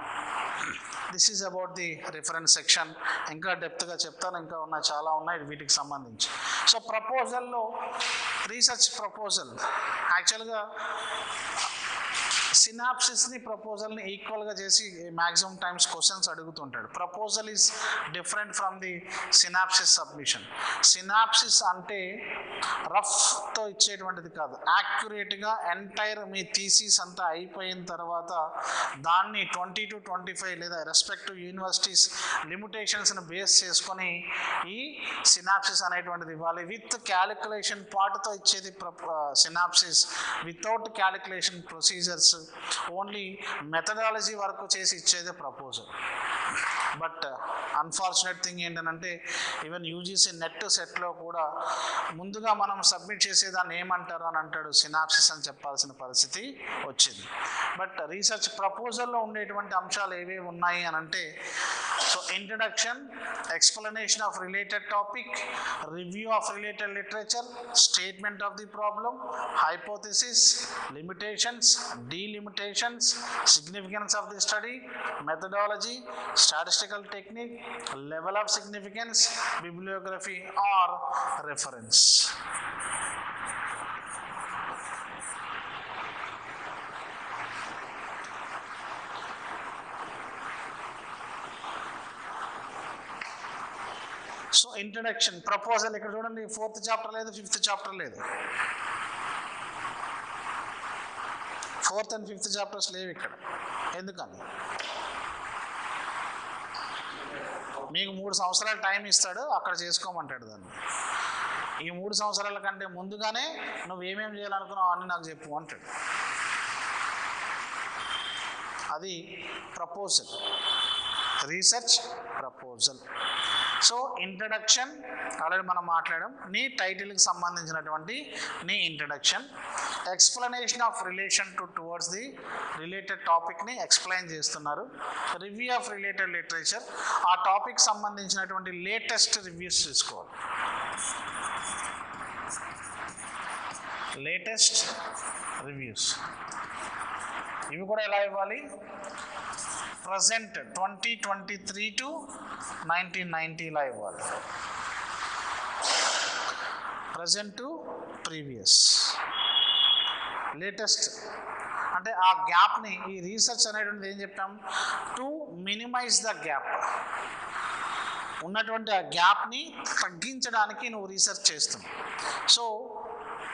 This is about the reference section. ఇంకా డెప్త్గా చెప్తాను, ఇంకా ఉన్నాయి, చాలా ఉన్నాయి వీటికి సంబంధించి. సో ప్రపోజల్లో రీసెర్చ్ ప్రపోజల్ యాక్చువల్గా సినాప్సిస్ని ప్రపోజల్ని ఈక్వల్గా చేసి మ్యాక్సిమం టైమ్స్ క్వశ్చన్స్ అడుగుతుంటాడు. Proposal is different from the synopsis submission. Synopsis అంటే రఫ్తో ఇచ్చేటువంటిది కాదు, యాక్యురేట్గా ఎంటైర్ మీ థీసిస్ అంతా అయిపోయిన తర్వాత దాన్ని 20 to 25 లేదా రెస్పెక్టివ్ యూనివర్సిటీస్ లిమిటేషన్స్ని బేస్ చేసుకొని ఈ సినాప్సిస్ అనేటువంటిది ఇవ్వాలి. విత్ క్యాలిక్యులేషన్ పార్ట్తో ఇచ్చేది synopsis, without calculation procedures, only methodology వరకు చేసి ఇచ్చేదే ప్రపోజల్. బట్ అన్ఫార్చునేట్ థింగ్ ఏంటంటే ఈవెన్ యూజీసీ నెట్ సెట్లో కూడా ముందుగా మనం సబ్మిట్ చేసేదాన్ని ఏమంటారు అని అంటాడు, సినాప్సిస్ అని చెప్పాల్సిన పరిస్థితి వచ్చింది. బట్ రీసెర్చ్ ప్రపోజల్లో ఉండేటువంటి అంశాలు ఏవేవి ఉన్నాయి అని అంటే, so introduction, explanation of related topic, review of related literature, statement of the problem, hypothesis, limitations, delimitations, significance of the study, methodology, statistical technique, level of significance, bibliography or reference. So introduction, proposal ఇక్కడ చూడండి, 4th chapter లేదు, 5th chapter లేదు. 4th and 5th chapters లేవు ఇక్కడ. ఎందుకని? మీకు 3 సంవత్సరాలు time ఇస్తాడు, అక్కడ చేసుకోమంటాడు దాన్ని. ఈ 3 సంవత్సరాల కంటే ముందుగానే నువ్వు ఏమేమి చేయాలనుకున్నావు అని నాకు చెప్పు అంటాడు. అది proposal, research proposal. So introduction already మనం మాట్లాడాం, నీ టైటిల్కి సంబంధించినటువంటి నీ introduction. Explanation of relation towards the related టాపిక్ని ఎక్స్ప్లెయిన్ చేస్తున్నారు. రివ్యూ ఆఫ్ రిలేటెడ్ లిటరేచర్, ఆ టాపిక్ సంబంధించినటువంటి లేటెస్ట్ రివ్యూస్ తీసుకోవాలి. లేటెస్ట్ రివ్యూస్ ఇవి కూడా ఎలా ఇవ్వాలి? ప్రజెంట్ 2023 to 1990 ఇలా ఇవ్వాలి. Present to previous. లేటెస్ట్ అంటే ఆ గ్యాప్ని, ఈ రీసెర్చ్ అనేటువంటిది ఏం చెప్పాం, టు మినిమైజ్ ద గ్యాప్, ఉన్నటువంటి ఆ గ్యాప్ని తగ్గించడానికి నువ్వు రీసెర్చ్ చేస్తున్నావు. సో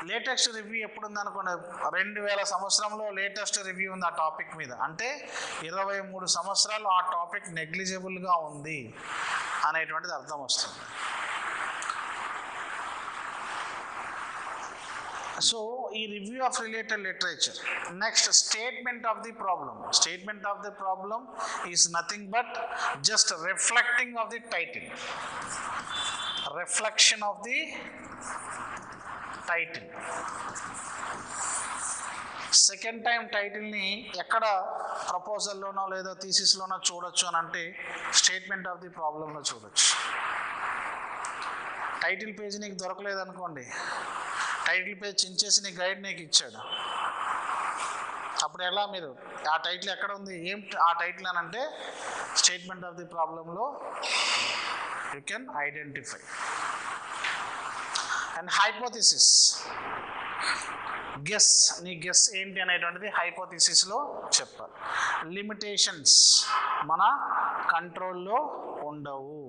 లేటెస్ట్ రివ్యూ ఎప్పుడు ఉంది అనుకోండి, 2000 సంవత్సరంలో లేటెస్ట్ రివ్యూ ఉంది ఆ టాపిక్ మీద, అంటే 23 సంవత్సరాలు ఆ టాపిక్ నెగ్లిజిబుల్గా ఉంది అనేటువంటిది అర్థం వస్తుంది. సో ఈ review of related literature. Next statement of the problem. Statement of the problem is nothing but just reflecting of the title, reflection of the title. Second time టైటిల్ని ఎక్కడ ప్రపోజల్లోనో లేదా థీసిస్లోనో చూడొచ్చు అని అంటే స్టేట్మెంట్ ఆఫ్ ది ప్రాబ్లంలో చూడొచ్చు. టైటిల్ పేజ్ నీకు దొరకలేదు అనుకోండి, టైటిల్ పేజ్ చించేసి నీ గైడ్ నీకు ఇచ్చాడు, అప్పుడు ఎలా మీరు ఆ టైటిల్ ఎక్కడ ఉంది, ఏం ఆ టైటిల్ అని అంటే స్టేట్మెంట్ ఆఫ్ ది ప్రాబ్లంలో you can identify. And hypothesis, guess, నీ గెస్ ఏంటి అనేటువంటిది హైపోథిసిస్లో చెప్పాలి. లిమిటేషన్స్ మన కంట్రోల్లో ఉండవు,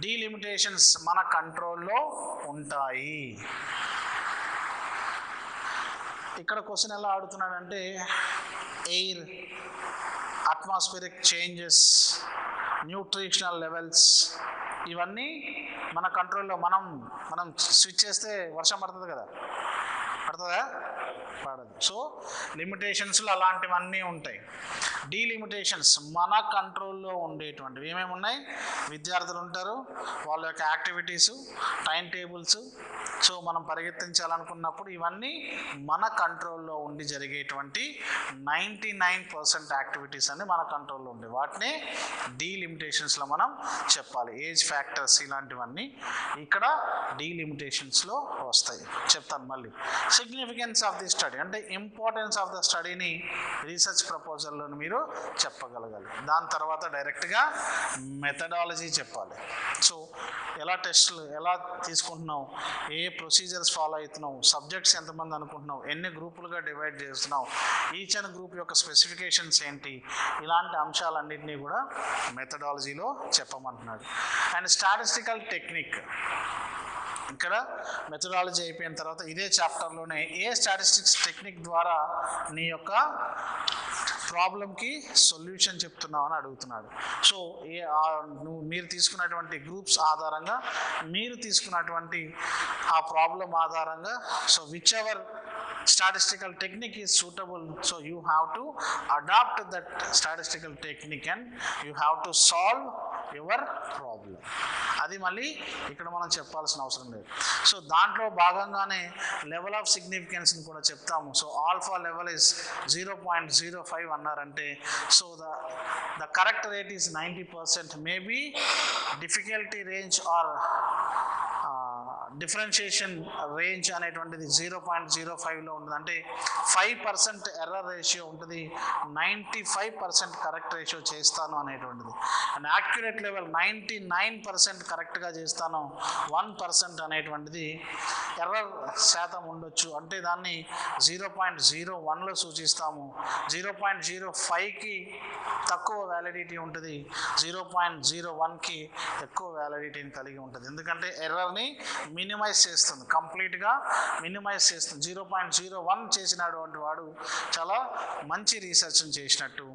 డీలిమిటేషన్స్ మన కంట్రోల్లో ఉంటాయి. ఇక్కడ క్వశ్చన్ ఎలా ఆడుతున్నాడంటే air, atmospheric changes, nutritional levels ఇవన్నీ మన కంట్రోల్లో. మనం స్విచ్ చేస్తే వర్షం పడుతుంది కదా, పడుతుందా? పడదు. సో లిమిటేషన్స్లో అలాంటివన్నీ ఉంటాయి. డీలిమిటేషన్స్ మన కంట్రోల్లో ఉండేటువంటివి ఏమేమి ఉన్నాయి? విద్యార్థులు ఉంటారు, వాళ్ళ యొక్క యాక్టివిటీసు, టైం టేబుల్స్. సో మనం పరిగెత్తించాలనుకున్నప్పుడు ఇవన్నీ మన కంట్రోల్లో ఉండి జరిగేటువంటి 99% యాక్టివిటీస్ అన్ని మన కంట్రోల్లో ఉండే వాటిని డీలిమిటేషన్స్లో మనం చెప్పాలి. ఏజ్ ఫ్యాక్టర్స్ ఇలాంటివన్నీ ఇక్కడ డీలిమిటేషన్స్లో వస్తాయి. చెప్తాను మళ్ళీ. సిగ్నిఫికెన్స్ ఆఫ్ ది స్టడీ అంటే ఇంపార్టెన్స్ ఆఫ్ ద స్టడీని రీసెర్చ్ ప్రపోజల్లో మీరు చెప్పగలగాలి. దాని తర్వాత డైరెక్ట్గా మెథడాలజీ చెప్పాలి. సో ఎలా టెస్టులు ఎలా తీసుకుంటున్నావు, ఏ ప్రొసీజర్స్ ఫాలో అవుతున్నావు, సబ్జెక్ట్స్ ఎంతమంది అనుకుంటున్నావు, ఎన్ని గ్రూపులుగా డివైడ్ చేస్తున్నావు, ఈచ్ అండ్ గ్రూప్ యొక్క స్పెసిఫికేషన్స్ ఏంటి, ఇలాంటి అంశాలన్నింటినీ కూడా మెథడాలజీలో చెప్పమంటున్నాడు. అండ్ స్టాటిస్టికల్ టెక్నిక్, ఇక్కడ మెథడాలజీ అయిపోయిన తర్వాత ఇదే చాప్టర్లోనే ఏ స్టాటిస్టిక్స్ టెక్నిక్ ద్వారా నీ యొక్క ప్రాబ్లంకి సొల్యూషన్ చెప్తున్నావు అని అడుగుతున్నాడు. సో మీరు తీసుకున్నటువంటి గ్రూప్స్ ఆధారంగా, మీరు తీసుకున్నటువంటి ఆ ప్రాబ్లం ఆధారంగా, so which ever statistical technique is suitable, so you have to adopt that statistical technique and you have to solve your problem. అది మళ్ళీ ఇక్కడ మనం చెప్పాల్సిన అవసరం లేదు. సో దాంట్లో భాగంగానే లెవెల్ ఆఫ్ సిగ్నిఫికెన్స్ని కూడా చెప్తాము. సో ఆల్ఫా లెవెల్ ఇస్ 0.05 అన్నారంటే, so the correct rate is 90%, maybe difficulty range or differentiation range అనేటువంటిది 0.05లో ఉంటుంది. అంటే 5% ఎర్రర్ రేషియో ఉంటుంది, 95% కరెక్ట్ రేషియో చేస్తాను అనేటువంటిది. అండ్ యాక్యురేట్ లెవెల్ 99% కరెక్ట్గా చేస్తాను, 1% అనేటువంటిది ఎర్రర్ శాతం ఉండొచ్చు. అంటే దాన్ని 0.01లో సూచిస్తాము. 0.05కి తక్కువ వ్యాలిడిటీ ఉంటుంది, 0.01కి ఎక్కువ వ్యాలిడిటీని కలిగి ఉంటుంది. ఎందుకంటే ఎర్రర్ని మినిమైజ్ చేస్తుంది, కంప్లీట్గా మినిమైజ్ చేస్తుంది. 0.01 చేసినటువంటి వాడు చాలా మంచి రీసెర్చ్ని చేసినట్టు,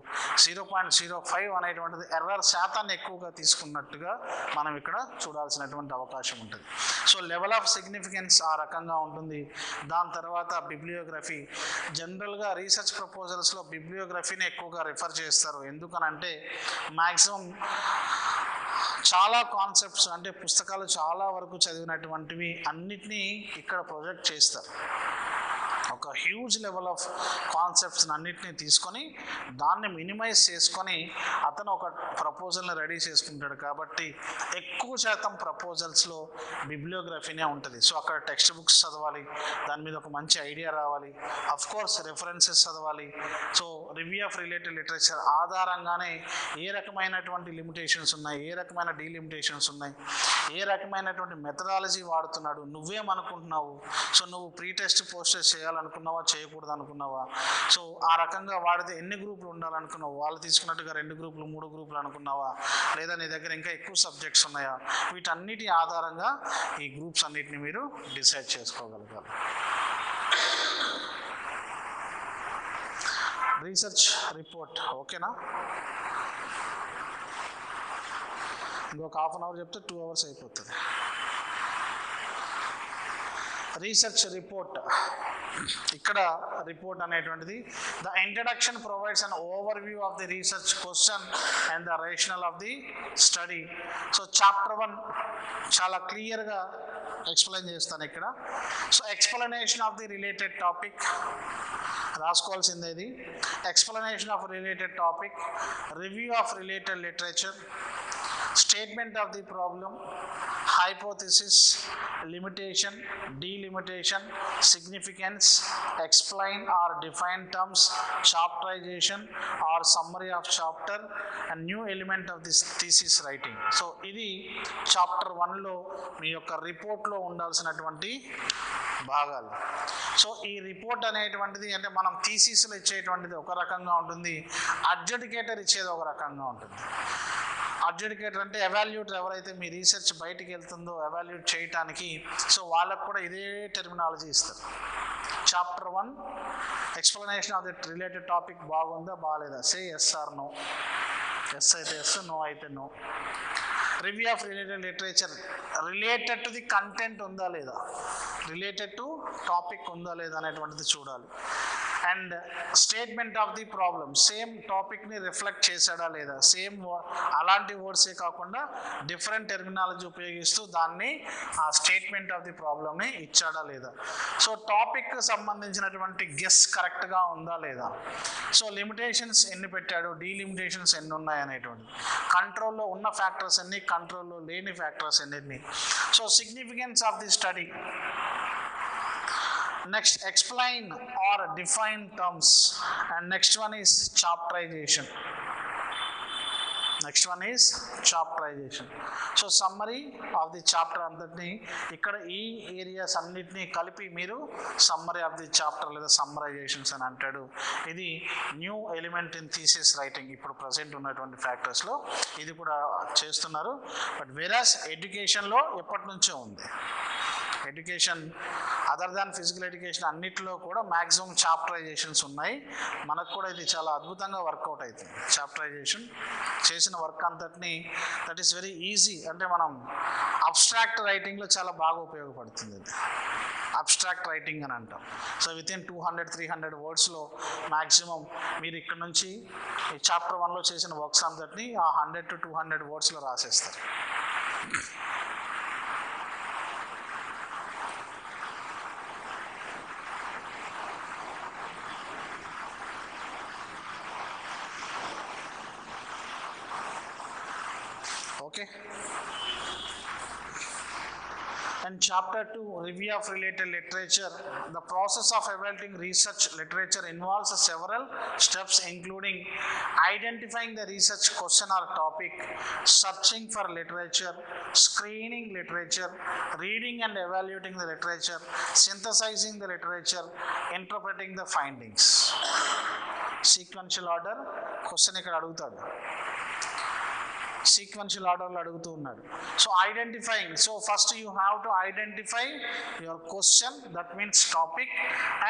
0.05 అనేటువంటిది ఎర్రర్ శాతాన్ని ఎక్కువగా తీసుకున్నట్టుగా మనం ఇక్కడ చూడాల్సినటువంటి అవకాశం ఉంటుంది. సో లెవెల్ ఆఫ్ సిగ్నిఫికెన్స్ ఆ రకంగా ఉంటుంది. దాని తర్వాత బిబ్లియోగ్రఫీ. జనరల్గా రీసెర్చ్ ప్రపోజల్స్లో బిబ్లియోగ్రఫీని ఎక్కువగా రిఫర్ చేస్తారు. ఎందుకనంటే మ్యాక్సిమం చాలా కాన్సెప్ట్స్ అంటే పుస్తకాలు చాలా వరకు చదివినటువంటివి అన్నిటినీ ఇక్కడ ప్రొజెక్ట్ చేస్తారు. ఒక హ్యూజ్ లెవెల్ ఆఫ్ కాన్సెప్ట్స్ని అన్నిటినీ తీసుకొని దాన్ని మినిమైజ్ చేసుకొని అతను ఒక ప్రపోజల్ని రెడీ చేసుకుంటాడు. కాబట్టి ఎక్కువ శాతం ప్రపోజల్స్లో బిబ్లియోగ్రఫీనే ఉంటుంది. సో అక్కడ టెక్స్ట్ బుక్స్ చదవాలి, దాని మీద ఒక మంచి ఐడియా రావాలి, అఫ్ కోర్స్ రెఫరెన్సెస్ చదవాలి. So review of related literature ఆధారంగానే ఏ రకమైనటువంటి లిమిటేషన్స్ ఉన్నాయి, ఏ రకమైన డీలిమిటేషన్స్ ఉన్నాయి, ఏ రకమైనటువంటి మెథడాలజీ వాడుతున్నాడు, నువ్వేమనుకుంటున్నావు, సో నువ్వు ప్రీ టెస్ట్ పోస్ట్ టెస్ట్ చేయాలనుకున్నావా, చేయకూడదు అనుకున్నావా, సో ఆ రకంగా వాడితే ఎన్ని గ్రూపులు ఉండాలనుకున్నావు, వాళ్ళు తీసుకున్నట్టుగా 2 గ్రూపులు 3 గ్రూపులు అనుకున్నావా, లేదా నీ దగ్గర ఇంకా ఎక్కువ సబ్జెక్ట్స్ ఉన్నాయా, వీటన్నిటి ఆధారంగా ఈ గ్రూప్స్ అన్నిటిని మీరు డిసైడ్ చేసుకోగలగాలి. రీసెర్చ్ రిపోర్ట్ ఓకేనా? ఇంకొక హాఫ్ అన్ అవర్ చెప్తే 2 hours అయిపోతుంది. రీసెర్చ్ రిపోర్ట్, ఇక్కడ రిపోర్ట్ అనేటువంటిది the introduction provides an overview of the research question and the rational of the study. So chapter 1 చాలా క్లియర్గా ఎక్స్ప్లెయిన్ చేస్తాను ఇక్కడ. So explanation of the related topic రాసుకోవాల్సింది ఇది. Explanation of related topic, review of related literature, statement of the problem, hypothesis, limitation, delimitation, significance, explain or define terms, chapterization or summary of chapter, and new element of this thesis writing. So ఇది chapter 1లో మీ యొక్క రిపోర్ట్లో ఉండాల్సినటువంటి భాగాలు. So ఈ report అనేటువంటిది అంటే మనం థీసిస్లో ఇచ్చేటువంటిది ఒక రకంగా ఉంటుంది, అడ్జుడికేటర్ ఇచ్చేది ఒక రకంగా ఉంటుంది. అడ్జుడికేటర్ అంటే ఎవాల్యూటర్, ఎవరైతే మీ రీసెర్చ్ బయటికి వెళ్తుందో ఎవాల్యూట్ చేయటానికి, సో వాళ్ళకు కూడా ఇదే టెర్మినాలజీ ఇస్తారు. Chapter 1 explanation of that related topic బాగుందా బాగాలేదా, say yes or no, yes అయితే ఎస్, నో అయితే no. Review of related literature, related to the content ఉందా లేదా, రిలేటెడ్ టు టాపిక్ ఉందా లేదా అనేటువంటిది చూడాలి. And statement of the problem, same టాపిక్ని రిఫ్లెక్ట్ చేశాడా లేదా, సేమ్ అలాంటి వర్డ్సే కాకుండా డిఫరెంట్ టెర్మినాలజీ ఉపయోగిస్తూ దాన్ని ఆ స్టేట్మెంట్ ఆఫ్ ది ప్రాబ్లమ్ని ఇచ్చాడా లేదా. సో టాపిక్ సంబంధించినటువంటి గెస్ కరెక్ట్గా ఉందా లేదా. సో లిమిటేషన్స్ ఎన్ని పెట్టాడు, డీలిమిటేషన్స్ ఎన్ని ఉన్నాయి అనేటువంటిది, కంట్రోల్లో ఉన్న ఫ్యాక్టర్స్ ఎన్ని, కంట్రోల్లో లేని ఫ్యాక్టర్స్ ఎన్ని. So significance of the study. Next, explain or define terms, and next one is chapterization. So summary of the chapter అంతటిని ఇక్కడ ఈ ఏరియాస్ అన్నిటినీ కలిపి మీరు సమ్మరీ ఆఫ్ ది చాప్టర్ లేదా సమ్మరైజేషన్స్ అని అంటాడు. ఇది new element in thesis writing. ఇప్పుడు ప్రజెంట్ ఉన్నటువంటి ఫ్యాక్టర్స్లో ఇది కూడా చేస్తున్నారు. బట్ వెరాస్ ఎడ్యుకేషన్లో ఎప్పటి నుంచో ఉంది. Education other than physical education అన్నిటిలో కూడా మ్యాక్సిమం చాప్టరైజేషన్స్ ఉన్నాయి. మనకు కూడా ఇది చాలా అద్భుతంగా వర్కౌట్ అవుతుంది. చాప్టరైజేషన్ చేసిన వర్క్ అంతటిని దట్ ఈస్ వెరీ ఈజీ. అంటే మనం అబ్స్ట్రాక్ట్ రైటింగ్లో చాలా బాగా ఉపయోగపడుతుంది ఇది. అబ్స్ట్రాక్ట్ రైటింగ్ అని అంటాం. సో వితిన్ 200-300 వర్డ్స్లో మ్యాక్సిమం మీరు ఇక్కడ నుంచి చాప్టర్ 1లో చేసిన వర్క్స్ అంతటిని ఆ 100-200 వర్డ్స్లో రాసేస్తారు. Okay. And chapter 2, review of related literature. The process of evaluating research literature involves several steps, including identifying the research question or topic, searching for literature, screening literature, reading and evaluating the literature, synthesizing the literature, interpreting the findings. Sequential order question ఇక్కడ అడుగుతాడు. Sequential ఆర్డర్లో అడుగుతూ ఉన్నాడు. So identifying, so first you have to identify your question, that means topic,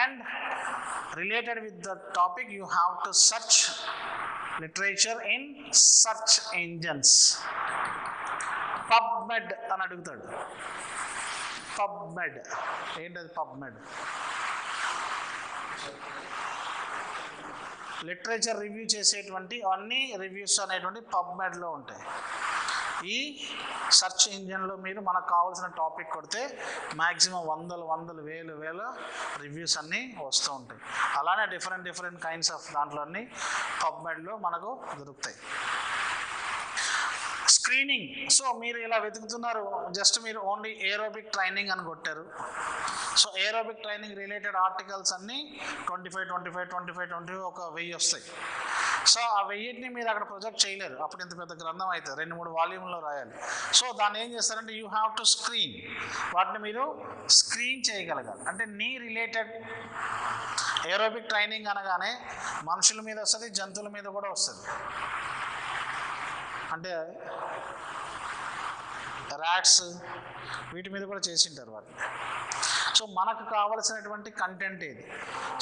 and related with the topic you have to search literature in search engines. PubMed అని అడుగుతాడు. PubMed ఏంటది? PubMed literature review చేసేటువంటి అన్ని reviews అనేటువంటి పబ్మెడ్లో ఉంటాయి. ఈ search ఇంజిన్లో మీరు మనకు కావాల్సిన టాపిక్ కొడితే మ్యాక్సిమం వందలు వేల రివ్యూస్ అన్నీ వస్తూ ఉంటాయి. అలానే డిఫరెంట్ కైండ్స్ ఆఫ్ దాంట్లో అన్ని పబ్మెడ్లో మనకు దొరుకుతాయి. స్క్రీనింగ్, సో మీరు ఇలా వెతుకుతున్నారు, జస్ట్ మీరు ఓన్లీ ఏరోబిక్ ట్రైనింగ్ అని కొట్టారు. So aerobic training related articles అన్నీ 25 ఒక 1000 వస్తాయి. సో ఆ 1000ని మీరు అక్కడ ప్రొజెక్ట్ చేయలేరు, అప్పుడు ఇంత పెద్ద గ్రంథం అవుతుంది, 2-3 వాల్యూమ్లో రాయాలి. సో దాన్ని ఏం చేస్తారంటే యూ హ్యావ్ టు స్క్రీన్, వాటిని మీరు స్క్రీన్ చేయగలగాలి. అంటే నీ రిలేటెడ్ ఏరోబిక్ ట్రైనింగ్ అనగానే మనుషుల మీద వస్తుంది, జంతువుల మీద కూడా వస్తుంది. అంటే ర్యాట్స్ వీటి మీద కూడా చేసింటారు వాటిని. సో మనకు కావలసినటువంటి కంటెంట్ ఇది.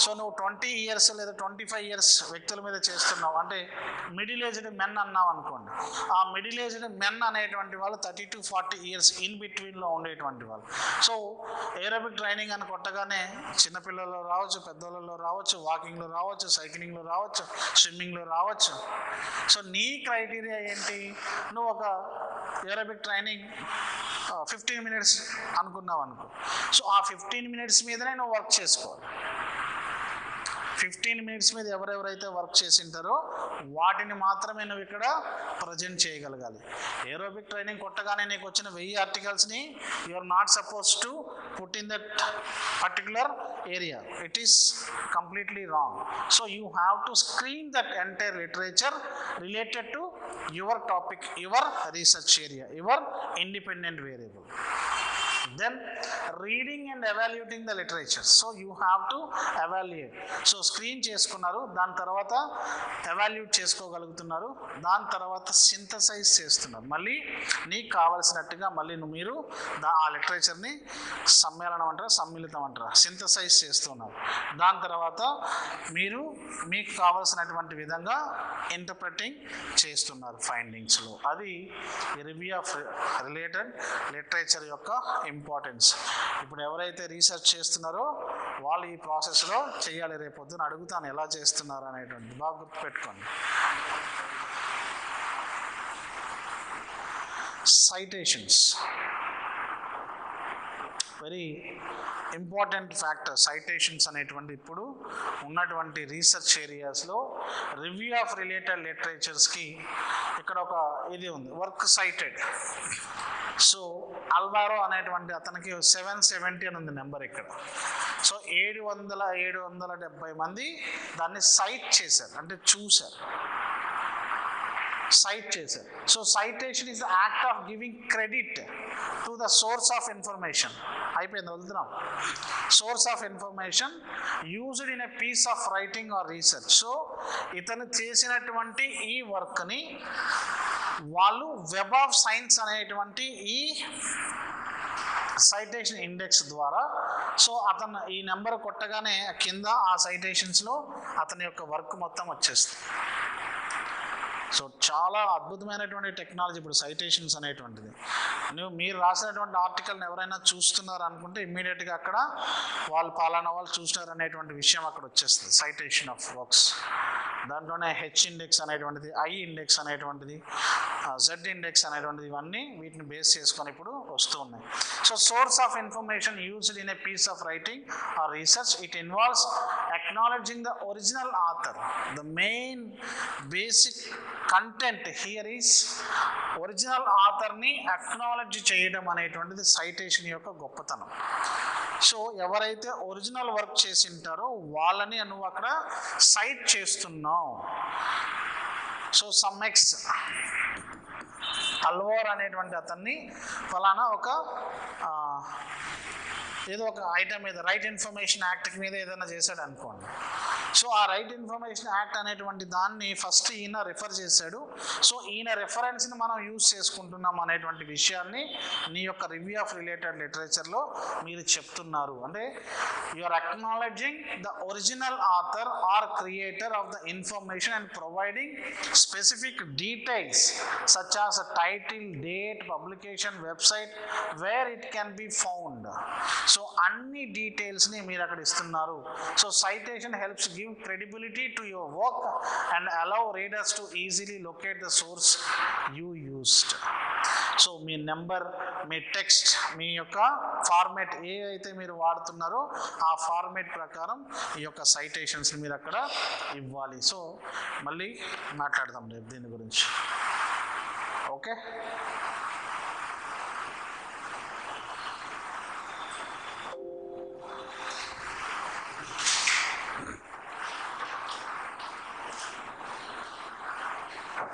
సో నువ్వు 20 years లేదా 25 years వ్యక్తుల మీద చేస్తున్నావు అంటే మిడిల్ ఏజ్డ్ మెన్ అన్నావు అనుకోండి. ఆ మిడిల్ ఏజ్డ్ మెన్ అనేటువంటి వాళ్ళు 30-40 years ఇన్ బిట్వీన్లో ఉండేటువంటి వాళ్ళు. సో ఏరోబిక్ ట్రైనింగ్ అని కొట్టగానే చిన్నపిల్లల్లో రావచ్చు, పెద్దోళ్ళలో రావచ్చు, వాకింగ్లో రావచ్చు, సైక్లింగ్లో రావచ్చు, స్విమ్మింగ్లో రావచ్చు. సో నీ క్రైటీరియా ఏంటి? నువ్వు ఒక ఏరోబిక్ ట్రైనింగ్ 15 minutes అనుకున్నావు అనుకో. సో ఆ 15 minutes మీదనే నువ్వు వర్క్ చేసుకోవాలి. 15 minutes మీద ఎవరెవరైతే వర్క్ చేసింటారో వాటిని మాత్రమే నువ్వు ఇక్కడ ప్రజెంట్ చేయగలగాలి. ఏరోబిక్ ట్రైనింగ్ కొట్టగానే నీకు వచ్చిన 1000 ఆర్టికల్స్ని you are not suppose to put in that particular area. It is completely wrong. So you have to screen that entire literature related to your topic, your research area, your independent variable. Then reading and evaluating the literature. So you have to evaluate. So screen చేసుకున్నారు, దాని తర్వాత evaluate చేసుకోగలుగుతున్నారు, దాని తర్వాత synthesise చేస్తున్నారు. మళ్ళీ నీకు కావలసినట్టుగా మళ్ళీ మీరు ఆ లిటరేచర్ని సమ్మేళనం అంటారా, సమ్మిళితం అంటారా, సింథసైజ్ చేస్తున్నారు. దాని తర్వాత మీరు మీకు కావలసినటువంటి విధంగా ఇంటర్ప్రెటింగ్ చేస్తున్నారు ఫైండింగ్స్లో. అది రివ్యూ ఆఫ్ రిలేటెడ్ లిటరేచర్ యొక్క ఇంపార్టెన్స్. ఇప్పుడు ఎవరైతే రీసెర్చ్ చేస్తున్నారో వాళ్ళు ఈ ప్రాసెస్లో చేయాలి. రేపొద్దున అడుగుతాను ఎలా చేస్తున్నారు అనేటువంటి, బాగా గుర్తుపెట్టుకోండి. Citations very important factor. Citations అనేటువంటి ఇప్పుడు ఉన్నటువంటి రీసెర్చ్ ఏరియాస్లో రివ్యూ ఆఫ్ రిలేటెడ్ లిటరేచర్స్కి ఇక్కడ ఒక ఇది ఉంది, వర్క్ సైటెడ్. సో అల్వారో అనేటువంటి అతనికి 770 అని ఉంది నెంబర్ ఇక్కడ. సో 770 మంది దాన్ని సైట్ చేశారు, అంటే చూశారు, సైట్ చేశారు. So citation is the act of giving credit to the source of information. అయిపోయింది, వదులుతున్నాం. Source of information used in a piece of writing or research. So ఇతను చేసినటువంటి ఈ వర్క్ని వాళ్ళు వెబ్ ఆఫ్ సైన్స్ అనేటువంటి ఈ సైటేషన్ ఇండెక్స్ ద్వారా, సో అతను ఈ నెంబర్ కొట్టగానే కింద ఆ సైటేషన్స్లో అతని యొక్క వర్క్ మొత్తం వచ్చేస్తుంది. సో చాలా అద్భుతమైనటువంటి టెక్నాలజీ ఇప్పుడు సైటేషన్స్ అనేటువంటిది. మీరు రాసినటువంటి ఆర్టికల్ని ఎవరైనా చూస్తున్నారు అనుకుంటే ఇమ్మీడియట్గా అక్కడ వాళ్ళు పలానా వాళ్ళు చూసినారు అనేటువంటి విషయం అక్కడ వచ్చేస్తుంది. సైటేషన్ ఆఫ్ వర్క్స్ దాంట్లోనే హెచ్ ఇండెక్స్ అనేటువంటిది, ఐ ఇండెక్స్ అనేటువంటిది, జెడ్ ఇండెక్స్ అనేటువంటిది, ఇవన్నీ వీటిని బేస్ చేసుకొని ఇప్పుడు వస్తూ ఉన్నాయి. So source of information used in a piece of writing or research. It involves acknowledging the original author. The main basic content here is original ఆథర్ని అక్నాలెడ్జ్ చేయడం అనేటువంటిది సైటేషన్ యొక్క గొప్పతనం. సో ఎవరైతే ఒరిజినల్ వర్క్ చేసి ఉంటారో వాళ్ళని నువ్వు అక్కడ సైట్ చేస్తున్నావు. సో సమ్మెక్స్ అల్వోర్ అనేటువంటి అతన్ని ఫలానా ఒక ఏదో ఒక ఐటమ్ మీద రైట్ ఇన్ఫర్మేషన్ యాక్ట్ మీద ఏదైనా చేశాడు అనుకోండి. సో ఆ రైట్ ఇన్ఫర్మేషన్ యాక్ట్ అనేటువంటి దాన్ని ఫస్ట్ ఈయన రిఫర్ చేశాడు. సో ఈయన రెఫరెన్స్ని మనం యూజ్ చేసుకుంటున్నాం అనేటువంటి విషయాన్ని నీ యొక్క రివ్యూ ఆఫ్ రిలేటెడ్ లిటరేచర్లో మీరు చెప్తున్నారు. అంటే you are acknowledging the original author or creator of the information and providing specific details such as title, date, publication, website where it can be found. So అన్ని డీటెయిల్స్ని మీరు అక్కడ ఇస్తున్నారు. So citation helps give credibility to your work and allow readers to easily locate the source you used. So మీ number, మీ text, మీ యొక్క format ఏ అయితే మీరు వాడుతున్నారో ఆ ఫార్మేట్ ప్రకారం ఈ యొక్క సైటేషన్స్ని మీరు అక్కడ ఇవ్వాలి. సో మళ్ళీ మాట్లాడదాం రేపు దీని గురించి. ఓకే.